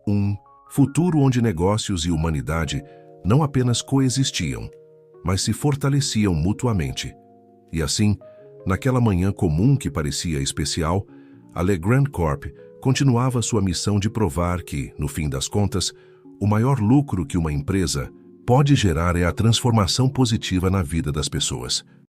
Um futuro onde negócios e humanidade não apenas coexistiam, mas se fortaleciam mutuamente. E assim, naquela manhã comum que parecia especial, a Legrand Corp continuava sua missão de provar que, no fim das contas, o maior lucro que uma empresa pode gerar é a transformação positiva na vida das pessoas.